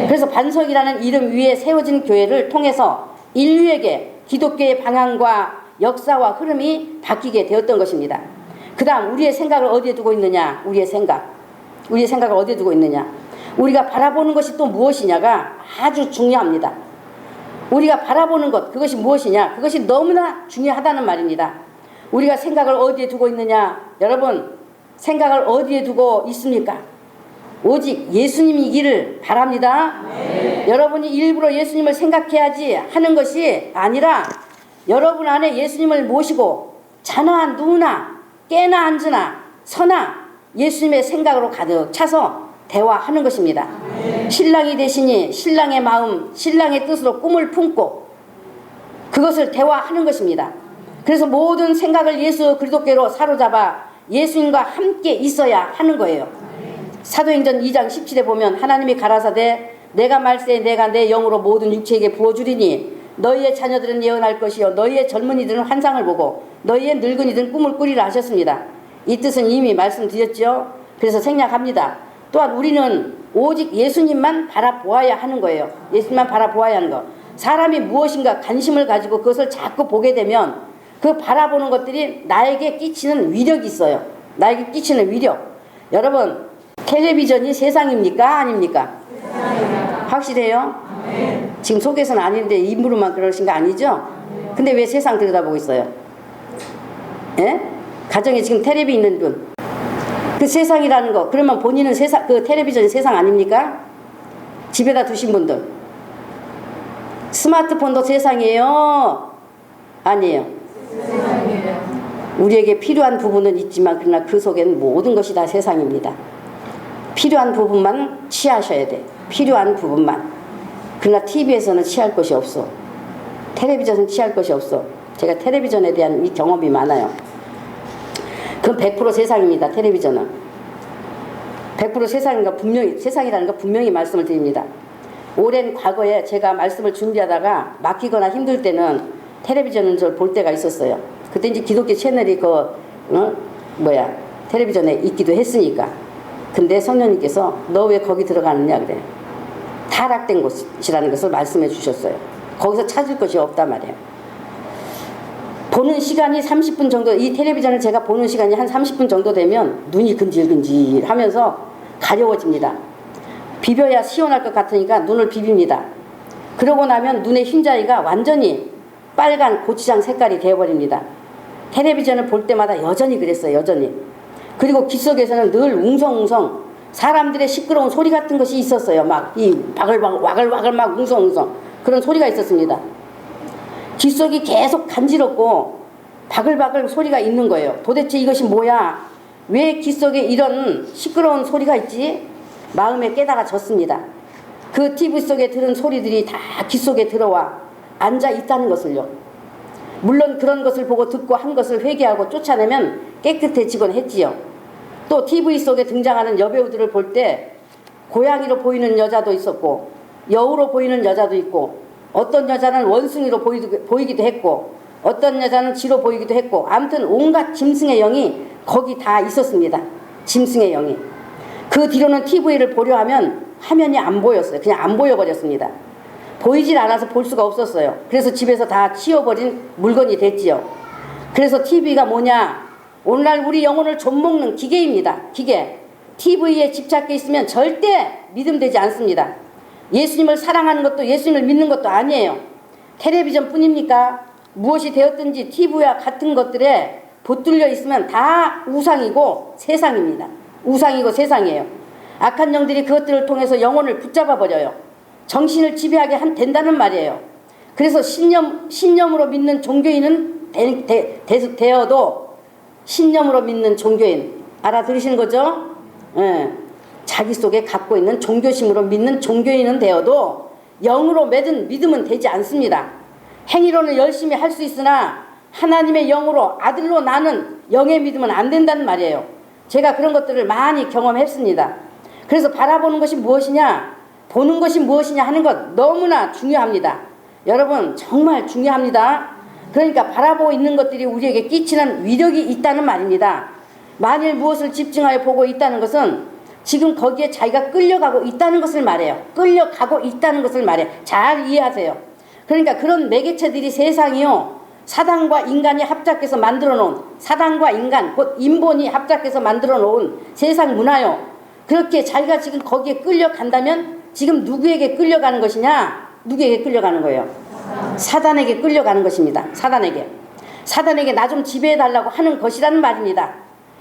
그래서 반석이라는 이름 위에 세워진 교회를 통해서 인류에게 기독교의 방향과 역사와 흐름이 바뀌게 되었던 것입니다. 그 다음 우리의 생각을 어디에 두고 있느냐. 우리의 생각을 어디에 두고 있느냐. 우리가 바라보는 것이 또 무엇이냐가 아주 중요합니다. 우리가 바라보는 것, 그것이 무엇이냐. 그것이 너무나 중요하다는 말입니다. 우리가 생각을 어디에 두고 있느냐. 여러분 생각을 어디에 두고 있습니까? 오직 예수님이기를 바랍니다. 여러분이 일부러 예수님을 생각해야지 하는 것이 아니라 여러분 안에 예수님을 모시고 자나 누나 깨나 앉으나 서나 예수님의 생각으로 가득 차서 대화하는 것입니다. 신랑이 되시니 신랑의 마음 신랑의 뜻으로 꿈을 품고 그것을 대화하는 것입니다. 그래서 모든 생각을 예수 그리스도께로 사로잡아 예수님과 함께 있어야 하는 거예요. 사도행전 2장 17에 보면 하나님이 가라사대 내가 말세 내가 내 영으로 모든 육체에게 부어주리니 너희의 자녀들은 예언할 것이요 너희의 젊은이들은 환상을 보고 너희의 늙은이들은 꿈을 꾸리라 하셨습니다. 이 뜻은 이미 말씀드렸죠. 그래서 생략합니다. 또한 우리는 오직 예수님만 바라보아야 하는 거예요. 예수님만 바라보아야 하는 거. 사람이 무엇인가 관심을 가지고 그것을 자꾸 보게 되면 그 바라보는 것들이 나에게 끼치는 위력이 있어요. 나에게 끼치는 위력. 여러분 텔레비전이 세상입니까? 아닙니까? 확실해요? 지금 속에서는 아닌데 입으로만 그러신 거 아니죠? 근데 왜 세상 들여다보고 있어요? 예? 가정에 지금 텔레비 있는 분. 그 세상이라는 거. 그러면 본인은 세상, 그 텔레비전이 세상 아닙니까? 집에다 두신 분들. 스마트폰도 세상이에요? 아니에요. 우리에게 필요한 부분은 있지만 그러나 그 속에는 모든 것이 다 세상입니다. 필요한 부분만 취하셔야 돼. 필요한 부분만. 그러나 TV에서는 취할 것이 없어. 텔레비전은 취할 것이 없어. 제가 텔레비전에 대한 이 경험이 많아요. 그건 100% 세상입니다. 텔레비전은 100% 세상이라는 거 분명히 말씀을 드립니다. 오랜 과거에 제가 말씀을 준비하다가 막히거나 힘들 때는 텔레비전을 볼 때가 있었어요. 그때 이제 기독교 채널이 텔레비전에 있기도 했으니까. 근데 성령님께서 너 왜 거기 들어가느냐 그래. 타락된 곳이라는 것을 말씀해 주셨어요. 거기서 찾을 것이 없단 말이에요. 보는 시간이 30분 정도, 이 텔레비전을 제가 보는 시간이 한 30분 정도 되면 눈이 근질근질 하면서 가려워집니다. 비벼야 시원할 것 같으니까 눈을 비빕니다. 그러고 나면 눈의 흰자위가 완전히 빨간 고추장 색깔이 되어버립니다. 텔레비전을 볼 때마다 여전히 그랬어요. 여전히. 그리고 귓속에서는 늘 웅성웅성 사람들의 시끄러운 소리 같은 것이 있었어요. 막 이 와글와글 막 웅성웅성 그런 소리가 있었습니다. 귓속이 계속 간지럽고 바글바글 소리가 있는 거예요. 도대체 이것이 뭐야? 왜 귀 속에 이런 시끄러운 소리가 있지? 마음에 깨달아졌습니다. 그 TV 속에 들은 소리들이 다 귀 속에 들어와 앉아 있다는 것을요. 물론 그런 것을 보고 듣고 한 것을 회개하고 쫓아내면 깨끗해지곤 했지요. 또 TV 속에 등장하는 여배우들을 볼 때 고양이로 보이는 여자도 있었고 여우로 보이는 여자도 있고 어떤 여자는 원숭이로 보이기도 했고 어떤 여자는 쥐로 보이기도 했고 아무튼 온갖 짐승의 영이 거기 다 있었습니다. 짐승의 영이. 그 뒤로는 TV를 보려 하면 화면이 안 보였어요. 그냥 안 보여버렸습니다. 보이질 않아서 볼 수가 없었어요. 그래서 집에서 다 치워버린 물건이 됐지요. 그래서 TV가 뭐냐? 오늘날 우리 영혼을 좀먹는 기계입니다. 기계. TV에 집착해 있으면 절대 믿음되지 않습니다. 예수님을 사랑하는 것도 예수님을 믿는 것도 아니에요. 텔레비전 뿐입니까? 무엇이 되었든지 TV와 같은 것들에 붙들려 있으면 다 우상이고 세상입니다. 우상이고 세상이에요. 악한 영들이 그것들을 통해서 영혼을 붙잡아 버려요. 정신을 지배하게 된다는 말이에요. 그래서 신념으로 믿는 종교인은 되어도 신념으로 믿는 종교인 알아들으시는 거죠? 예. 자기 속에 갖고 있는 종교심으로 믿는 종교인은 되어도 영으로 맺은 믿음은 되지 않습니다. 행위로는 열심히 할 수 있으나 하나님의 영으로 아들로 나는 영의 믿음은 안 된다는 말이에요. 제가 그런 것들을 많이 경험했습니다. 그래서 바라보는 것이 무엇이냐, 보는 것이 무엇이냐 하는 것 너무나 중요합니다. 여러분 정말 중요합니다. 그러니까 바라보고 있는 것들이 우리에게 끼치는 위력이 있다는 말입니다. 만일 무엇을 집중하여 보고 있다는 것은 지금 거기에 자기가 끌려가고 있다는 것을 말해요. 끌려가고 있다는 것을 말해요. 잘 이해하세요. 그러니까 그런 매개체들이 세상이요, 사단과 인간이 합작해서 만들어 놓은, 사단과 인간 곧 인본이 합작해서 만들어 놓은 세상 문화요. 그렇게 자기가 지금 거기에 끌려간다면 지금 누구에게 끌려가는 것이냐? 누구에게 끌려가는 거예요? 사단에게 끌려가는 것입니다. 사단에게 나 좀 지배해달라고 하는 것이라는 말입니다.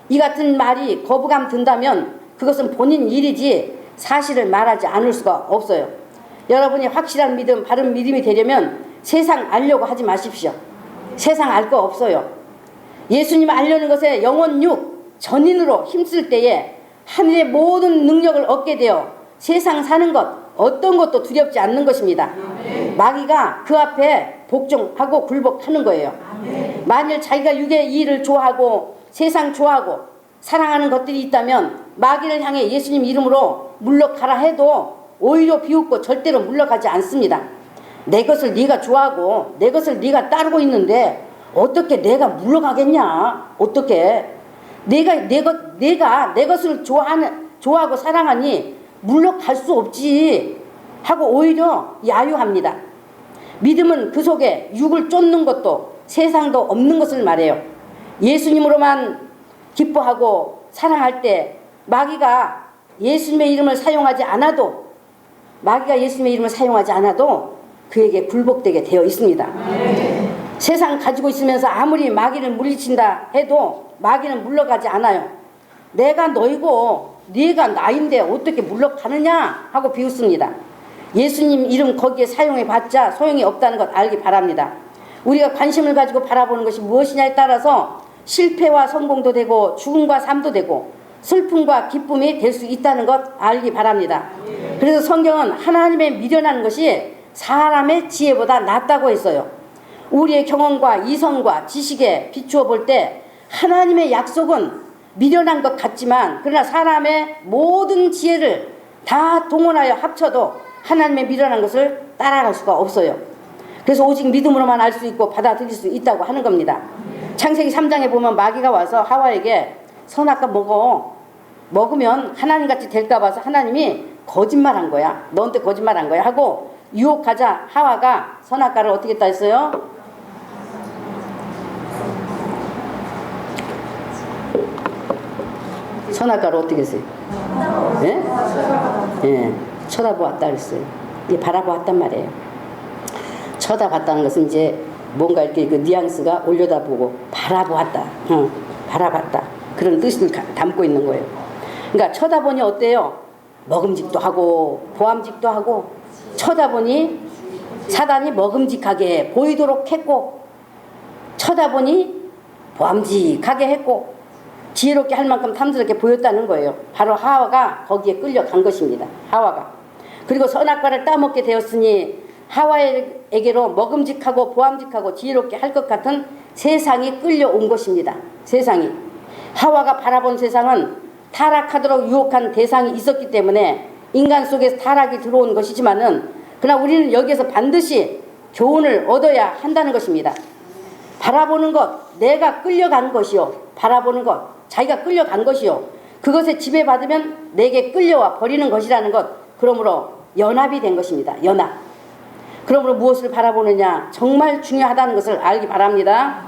이 같은 말이 거부감 든다면 그것은 본인 일이지 사실을 말하지 않을 수가 없어요. 여러분이 확실한 믿음, 바른 믿음이 되려면 세상 알려고 하지 마십시오. 세상 알 거 없어요. 예수님 알려는 것에 영혼육 전인으로 힘쓸 때에 하늘의 모든 능력을 얻게 되어 세상 사는 것 어떤 것도 두렵지 않는 것입니다. 마귀가 그 앞에 복종하고 굴복하는 거예요. 만일 자기가 육의 일을 좋아하고 세상 좋아하고 사랑하는 것들이 있다면 마귀를 향해 예수님 이름으로 물러가라 해도 오히려 비웃고 절대로 물러가지 않습니다. 내 것을 네가 좋아하고 내 것을 네가 따르고 있는데 어떻게 내가 물러가겠냐? 어떻게 내가 내 것을 좋아하고 사랑하니 물러갈 수 없지 하고 오히려 야유합니다. 믿음은 그 속에 육을 쫓는 것도 세상도 없는 것을 말해요. 예수님으로만 기뻐하고 사랑할 때 마귀가 예수님의 이름을 사용하지 않아도 그에게 굴복되게 되어 있습니다. 세상 가지고 있으면서 아무리 마귀를 물리친다 해도 마귀는 물러가지 않아요. 내가 너이고 네가 나인데 어떻게 물러가느냐 하고 비웃습니다. 예수님 이름 거기에 사용해봤자 소용이 없다는 것 알기 바랍니다. 우리가 관심을 가지고 바라보는 것이 무엇이냐에 따라서 실패와 성공도 되고 죽음과 삶도 되고 슬픔과 기쁨이 될 수 있다는 것 알기 바랍니다. 그래서 성경은 하나님의 미련한 것이 사람의 지혜보다 낫다고 했어요. 우리의 경험과 이성과 지식에 비추어 볼 때 하나님의 약속은 미련한 것 같지만 그러나 사람의 모든 지혜를 다 동원하여 합쳐도 하나님의 미련한 것을 따라갈 수가 없어요. 그래서 오직 믿음으로만 알 수 있고 받아들일 수 있다고 하는 겁니다. 창세기 3장에 보면 마귀가 와서 하와에게 선악과 먹으면 하나님같이 될까 봐서 하나님이 거짓말한 거야. 너한테 거짓말한 거야 하고 유혹하자 하와가 선악과를 어떻게 했다 했어요? 선악과를 어떻게 했어요? 예? 예, 쳐다보았다 그랬어요. 이 바라보았단 말이에요. 쳐다봤다는 것은 이제 뭔가 이렇게 그 뉘앙스가 올려다보고 바라보았다, 바라봤다 그런 뜻을 담고 있는 거예요. 그러니까 쳐다보니 어때요? 먹음직도 하고 보암직도 하고 쳐다보니 사단이 먹음직하게 보이도록 했고 쳐다보니 보암직하게 했고 지혜롭게 할 만큼 탐스럽게 보였다는 거예요. 바로 하와가 거기에 끌려간 것입니다. 하와가. 그리고 선악과를 따먹게 되었으니 하와에게로 먹음직하고 보암직하고 지혜롭게 할 것 같은 세상이 끌려온 것입니다. 세상이. 하와가 바라본 세상은 타락하도록 유혹한 대상이 있었기 때문에 인간 속에서 타락이 들어온 것이지만은 그러나 우리는 여기에서 반드시 교훈을 얻어야 한다는 것입니다. 바라보는 것, 내가 끌려간 것이요. 바라보는 것, 자기가 끌려간 것이요. 그것에 지배받으면 내게 끌려와 버리는 것이라는 것. 그러므로 연합이 된 것입니다. 연합. 그러므로 무엇을 바라보느냐 정말 중요하다는 것을 알기 바랍니다.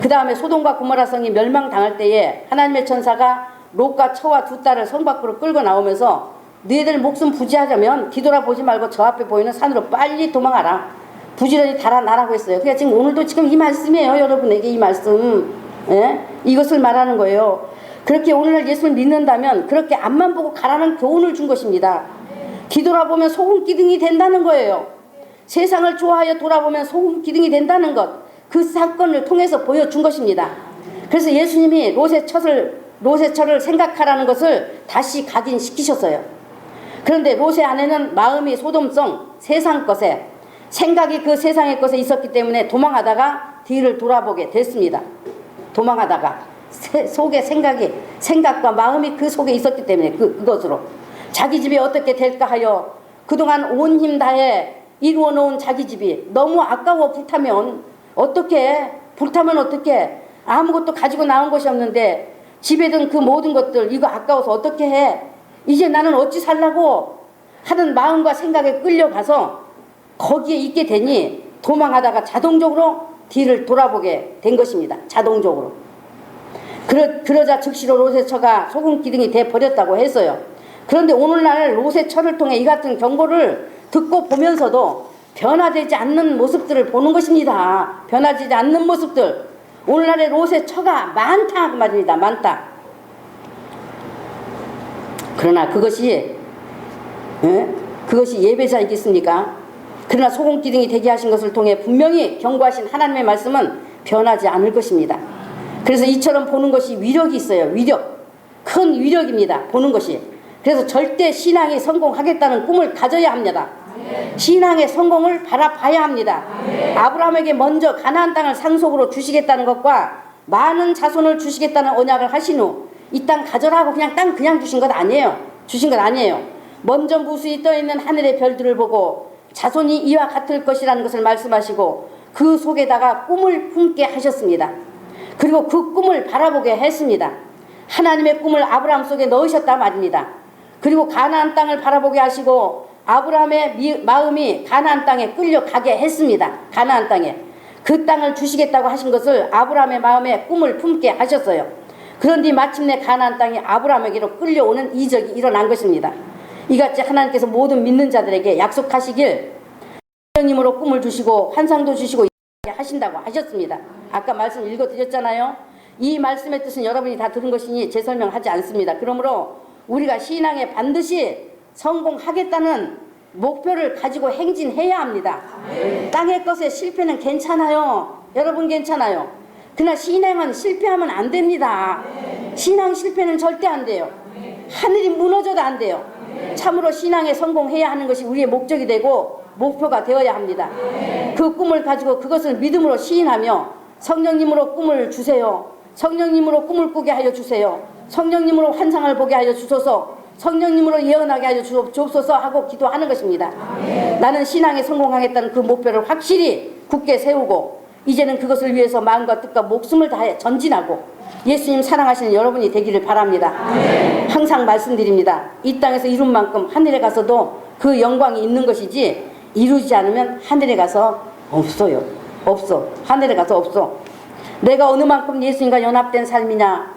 그 다음에 소돔과 고모라 성이 멸망당할 때에 하나님의 천사가 롯과 처와 두 딸을 성 밖으로 끌고 나오면서 너희들 목숨 부지하려면 뒤돌아보지 말고 저 앞에 보이는 산으로 빨리 도망하라. 부지런히 달아나라고 했어요. 그러니까 지금 오늘도 지금 이 말씀이에요. 여러분에게 이 말씀. 예? 이것을 말하는 거예요. 그렇게 오늘날 예수를 믿는다면 그렇게 앞만 보고 가라는 교훈을 준 것입니다. 뒤돌아보면 소금 기둥이 된다는 거예요. 세상을 좋아하여 돌아보면 소금 기둥이 된다는 것. 그 사건을 통해서 보여준 것입니다. 그래서 예수님이 롯의 처를 생각하라는 것을 다시 각인시키셨어요. 그런데 롯의 안에는 마음이 소돔성 세상 것에 생각이 그 세상의 것에 있었기 때문에 도망하다가 뒤를 돌아보게 됐습니다. 도망하다가 속에 생각과 마음이 그 속에 있었기 때문에 그것으로 자기 집이 어떻게 될까 하여 그동안 온 힘 다해 이루어 놓은 자기 집이 너무 아까워 불타면 어떻게 아무것도 가지고 나온 것이 없는데 집에 든 그 모든 것들 이거 아까워서 어떻게 해? 이제 나는 어찌 살라고 하는 마음과 생각에 끌려가서 거기에 있게 되니 도망하다가 자동적으로 뒤를 돌아보게 된 것입니다. 자동적으로. 그러자 즉시로 롯의 처가 소금 기둥이 돼버렸다고 했어요. 그런데 오늘날 롯의 처를 통해 이 같은 경고를 듣고 보면서도 변화되지 않는 모습들을 보는 것입니다. 변화되지 않는 모습들. 오늘날의 롯의 처가 많다 그 말입니다. 많다. 그러나 그것이 예배자이겠습니까? 그러나 소금 기둥이 되게 하신 것을 통해 분명히 경고하신 하나님의 말씀은 변하지 않을 것입니다. 그래서 이처럼 보는 것이 위력이 있어요. 위력. 큰 위력입니다. 보는 것이. 그래서 절대 신앙이 성공하겠다는 꿈을 가져야 합니다. 신앙의 성공을 바라봐야 합니다. 아브라함에게 먼저 가나안 땅을 상속으로 주시겠다는 것과 많은 자손을 주시겠다는 언약을 하신 후 이 땅 가져라 하고 그냥 땅 그냥 주신 것 아니에요. 주신 것 아니에요. 먼저 무수히 떠있는 하늘의 별들을 보고 자손이 이와 같을 것이라는 것을 말씀하시고 그 속에다가 꿈을 품게 하셨습니다. 그리고 그 꿈을 바라보게 했습니다. 하나님의 꿈을 아브라함 속에 넣으셨다 말입니다. 그리고 가나안 땅을 바라보게 하시고 아브라함의 마음이 가나안 땅에 끌려가게 했습니다. 가나안 땅에. 그 땅을 주시겠다고 하신 것을 아브라함의 마음에 꿈을 품게 하셨어요. 그런데 마침내 가나안 땅이 아브라함에게로 끌려오는 이적이 일어난 것입니다. 이같이 하나님께서 모든 믿는 자들에게 약속하시길 성령님으로 꿈을 주시고 환상도 주시고 하신다고 하셨습니다. 아까 말씀 읽어드렸잖아요. 이 말씀의 뜻은 여러분이 다 들은 것이니 재설명하지 않습니다. 그러므로 우리가 신앙에 반드시 성공하겠다는 목표를 가지고 행진해야 합니다. 땅의 것에 실패는 괜찮아요. 여러분 괜찮아요. 그러나 신앙은 실패하면 안 됩니다. 신앙 실패는 절대 안 돼요. 하늘이 무너져도 안 돼요. 참으로 신앙에 성공해야 하는 것이 우리의 목적이 되고 목표가 되어야 합니다. 그 꿈을 가지고 그것을 믿음으로 시인하며 성령님으로 꿈을 주세요. 성령님으로 꿈을 꾸게 하여 주세요. 성령님으로 환상을 보게 하여 주소서. 성령님으로 예언하게 하여 주옵소서 하고 기도하는 것입니다. 나는 신앙에 성공하겠다는 그 목표를 확실히 굳게 세우고 이제는 그것을 위해서 마음과 뜻과 목숨을 다해 전진하고 예수님 사랑하시는 여러분이 되기를 바랍니다. 항상 말씀드립니다. 이 땅에서 이룬 만큼 하늘에 가서도 그 영광이 있는 것이지 이루지 않으면 하늘에 가서 없어요. 없어. 하늘에 가서 없어. 내가 어느 만큼 예수님과 연합된 삶이냐,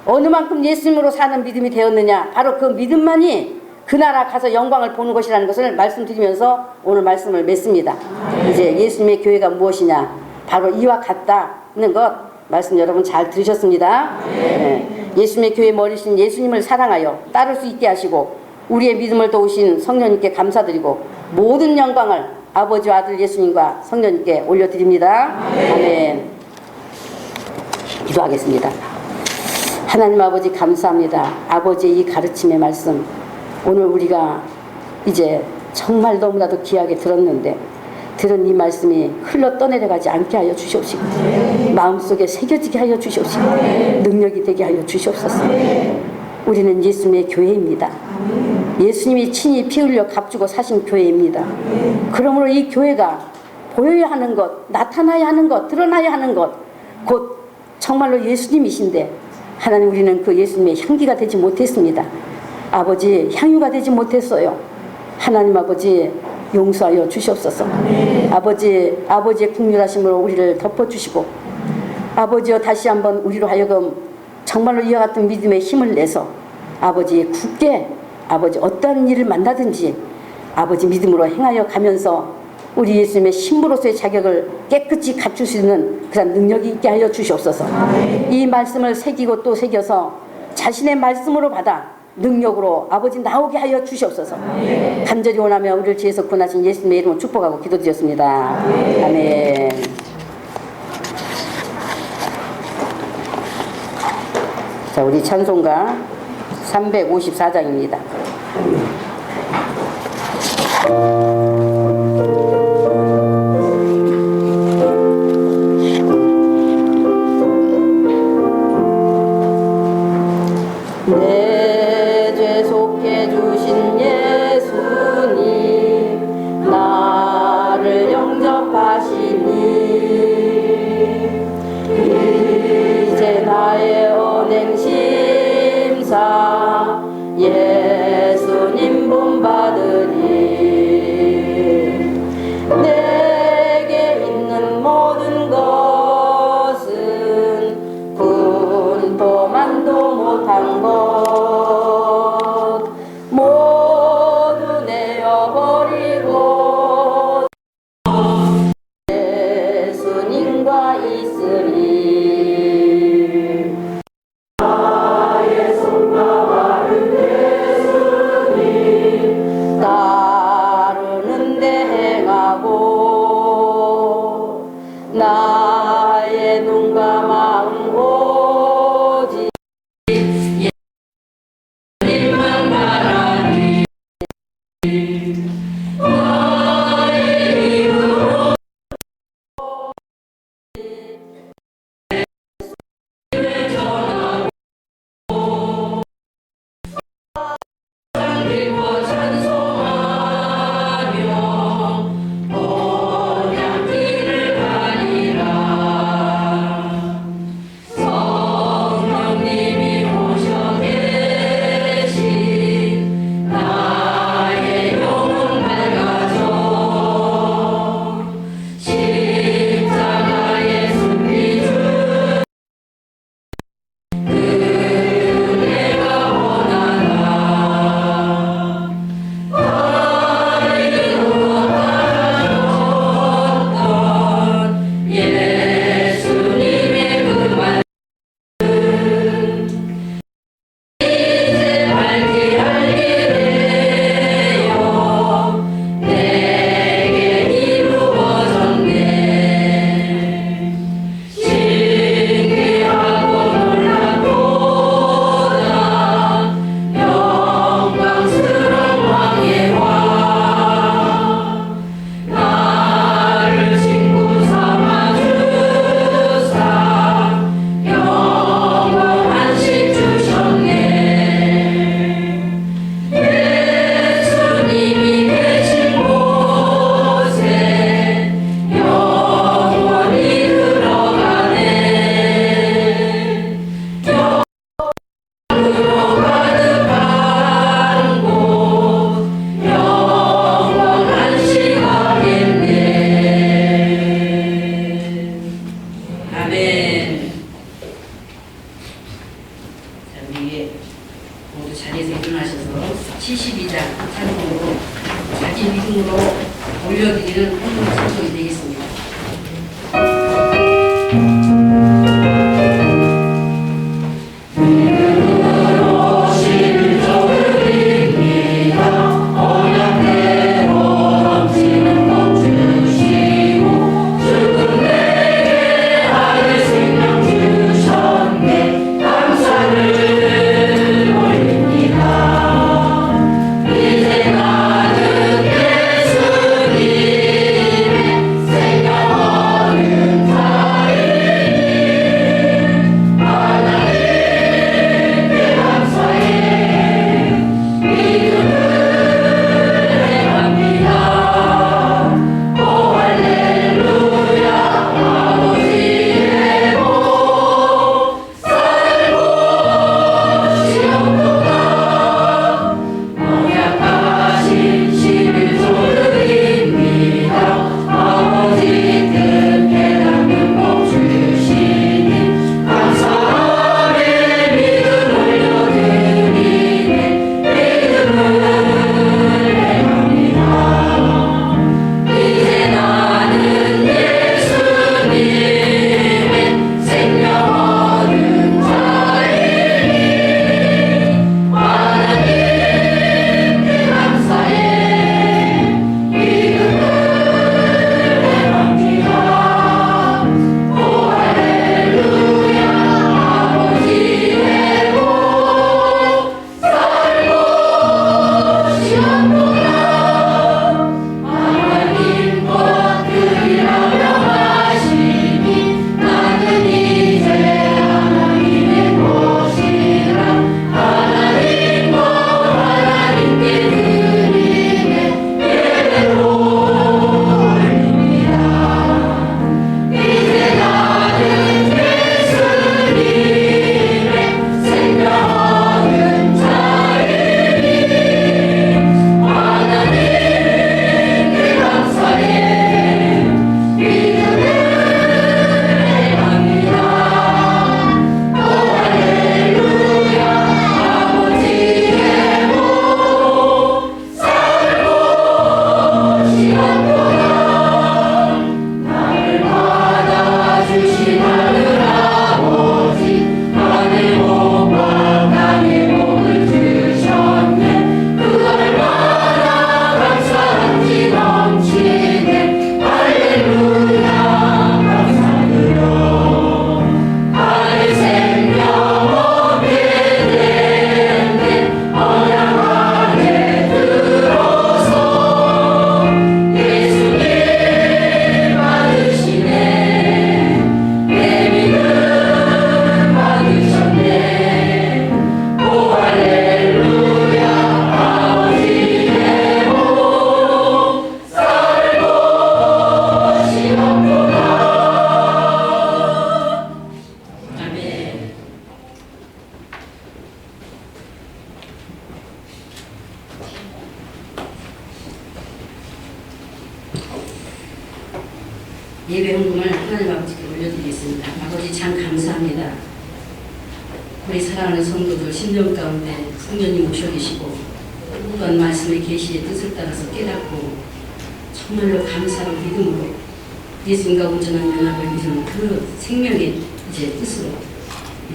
어느 만큼 예수님으로 사는 믿음이 되었느냐, 바로 그 믿음만이 그 나라 가서 영광을 보는 것이라는 것을 말씀드리면서 오늘 말씀을 맺습니다. 이제 예수님의 교회가 무엇이냐, 바로 이와 같다는 것 말씀 여러분 잘 들으셨습니다. 예수님의 교회 머리신 예수님을 사랑하여 따를 수 있게 하시고 우리의 믿음을 도우신 성령님께 감사드리고 모든 영광을 아버지와 아들 예수님과 성령님께 올려드립니다. 아멘. 기도하겠습니다. 하나님 아버지 감사합니다. 아버지의 이 가르침의 말씀 오늘 우리가 이제 정말 너무나도 귀하게 들었는데 들은 이 말씀이 흘러 떠내려가지 않게 하여 주시옵시고 마음속에 새겨지게 하여 주시옵시고 능력이 되게 하여 주시옵소서. 우리는 예수님의 교회입니다. 예수님이 친히 피 흘려 값주고 사신 교회입니다. 그러므로 이 교회가 보여야 하는 것, 나타나야 하는 것, 드러나야 하는 것, 곧 정말로 예수님이신데 하나님 우리는 그 예수님의 향기가 되지 못했습니다. 아버지 향유가 되지 못했어요. 하나님 아버지 용서하여 주시옵소서. 아버지의 국률하심으로 우리를 덮어주시고 아버지여 다시 한번 우리로 하여금 정말로 이와 같은 믿음의 힘을 내서 아버지 굳게 아버지 어떠한 일을 만나든지 아버지 믿음으로 행하여 가면서 우리 예수님의 신부로서의 자격을 깨끗이 갖출 수 있는 그런 능력이 있게 하여 주시옵소서. 이 말씀을 새기고 또 새겨서 자신의 말씀으로 받아 능력으로 아버지 나오게 하여 주시옵소서. 간절히 원하며 우리를 지혜서 구원하신 예수님의 이름으로 축복하고 기도드렸습니다. 아멘. 자, 우리 찬송가 354장입니다. 내 죄 속해 주신 예수님 나를 영접하시니 이제 나의 언행 심사 예수님 본받으리 내게 있는 모든 것은 분토만도 못한 것 모두 내어버리고 예수님과 있으리 나의 손과 바른 예수님 따르는 데 행하고 나의 눈과 마음 오직 예수님만 바라니 나의 이름으로 예수님을 전하고 그리고 찬송하며 본향 길을 가리라 성령님이 오셔 계신 나의 영혼 밝아져 십자가의 숨이 주 은혜가 원하나 바라셨던 예수님의 그 말 이제 밝히 알게 되어 내게 이루어졌네 신기하고 놀랍도다 영광스러운 왕의 왕 나를 친구 삼아 주사 영원한 식 주셨네 예수님이 계신 곳에 영원히 들어가네 영으로 가득한 곳 영원한 시간겠네. 아멘. 자, 우리 모두 자리에서 일어나셔서 72장 찬송으로 자기 믿음으로 올려드리는 헌금 찬송이 되겠습니다. 감사를 예배 헌금을 하나님 아버지께 올려드리겠습니다. 아버지 참 감사합니다. 우리 사랑하는 성도들 심령 가운데 성령님 오셔 계시고 또한 말씀의 계시의 뜻을 따라서 깨닫고 정말로 감사로 믿음으로 예수님과 온전한 연합을 이루는 그 생명의 이제 뜻으로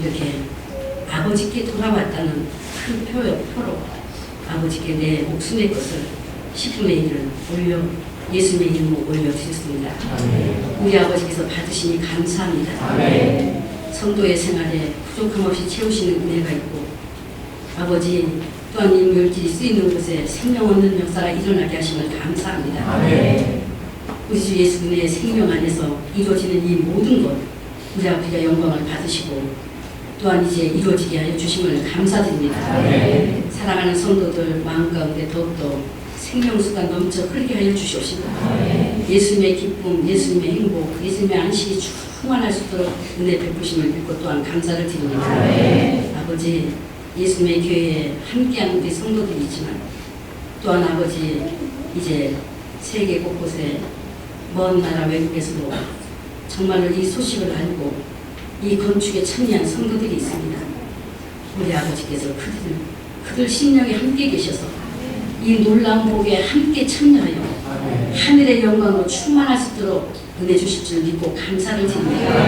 이렇게 아버지께 돌아왔다는 큰 표로 아버지께 내 목숨의 것을 10분의 1을 올려 예수님의 이름으로 올려주셨습니다. 우리 아버지께서 받으시니 감사합니다. 성도의 생활에 부족함 없이 채우시는 은혜가 있고 아버지 또한 이 물질이 쓰이는 곳에 생명 얻는 역사가 일어나게 하심을 감사합니다. 우리 주 예수님의 생명 안에서 이루어지는 이 모든 것 우리 아버지가 영광을 받으시고 또한 이제 이루어지게 하여 주심을 감사드립니다. 사랑하는 성도들 마음 가운데 더욱더 생명수가 넘쳐 흐르게 하여 주시옵시고 예수님의 기쁨, 예수님의 행복, 예수님의 안식이 충만할 수 있도록 은혜 베푸심을 믿고 또한 감사를 드립니다. 아버지 예수님의 교회에 함께하는 우리 성도들이 있지만 또한 아버지 이제 세계 곳곳에 먼 나라 외국에서도 정말로 이 소식을 알고 이 건축에 참여한 성도들이 있습니다. 우리 아버지께서 그들 심령에 함께 계셔서 이 놀라운 복에 함께 참여하여 하늘의 영광으로 충만할 수 있도록 은혜 주실 줄 믿고 감사를 드립니다.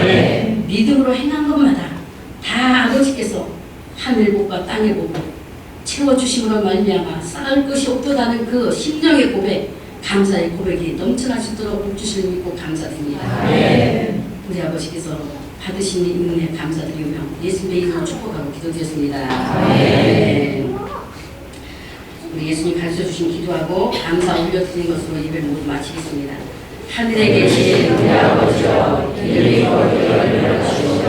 믿음으로 행한 것마다 다 아버지께서 하늘 복과 땅의 복을 채워주심으로 말미암아 쌓을 것이 없도다는 그 심령의 고백, 감사의 고백이 넘쳐날 수 있도록 복 주실 믿고 감사드립니다. 우리 아버지께서 받으신 이 은혜 감사드리며 예수님의 이름으로 축복하고 기도드렸습니다. 우리 예수님 가르쳐 주신 기도하고 감사 올려드리는 것으로 예배를 모두 마치겠습니다. 하늘에 계신 우리 아버지여 이름이 거룩히 여겨주시며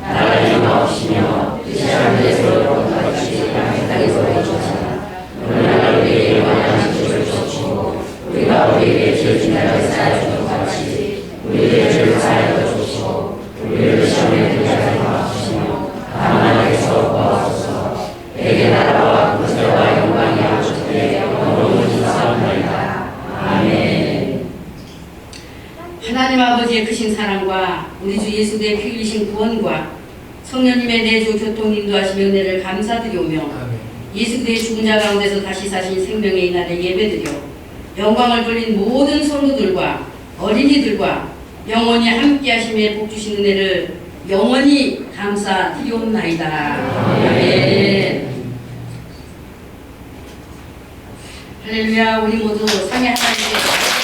나라의 임하옵시며 뜻이 하늘에서 같이 땅에서 이루어지라. 오늘날 우리에게 원하는 것을 주시고 우리가 우리에게 죄 지은 자를 사하여 준 같이 우리의 죄를 사하여 주시고 우리를 시험에 들지 않게 하옵시며 다만 악에서 구하옵소서. 내게 나라와 권세와 영광이 아버지께 영원히 있사옵나이다. 아멘. 하나님 아버지의 크신 사랑과 우리 주 예수의 피 흘리신 구원과 성령님의 내주 교통 인도하시며 은혜를 감사드리오며 예수 그리스도의 죽은 자 가운데서 다시 사신 생명의 이날에 예배드려 영광을 돌린 모든 성도들과 어린이들과 영원히 함께 하심에 복 주신 은혜를 영원히 감사드리옵나이다. 아멘. 할렐루야. 우리 모두 상해 하나님께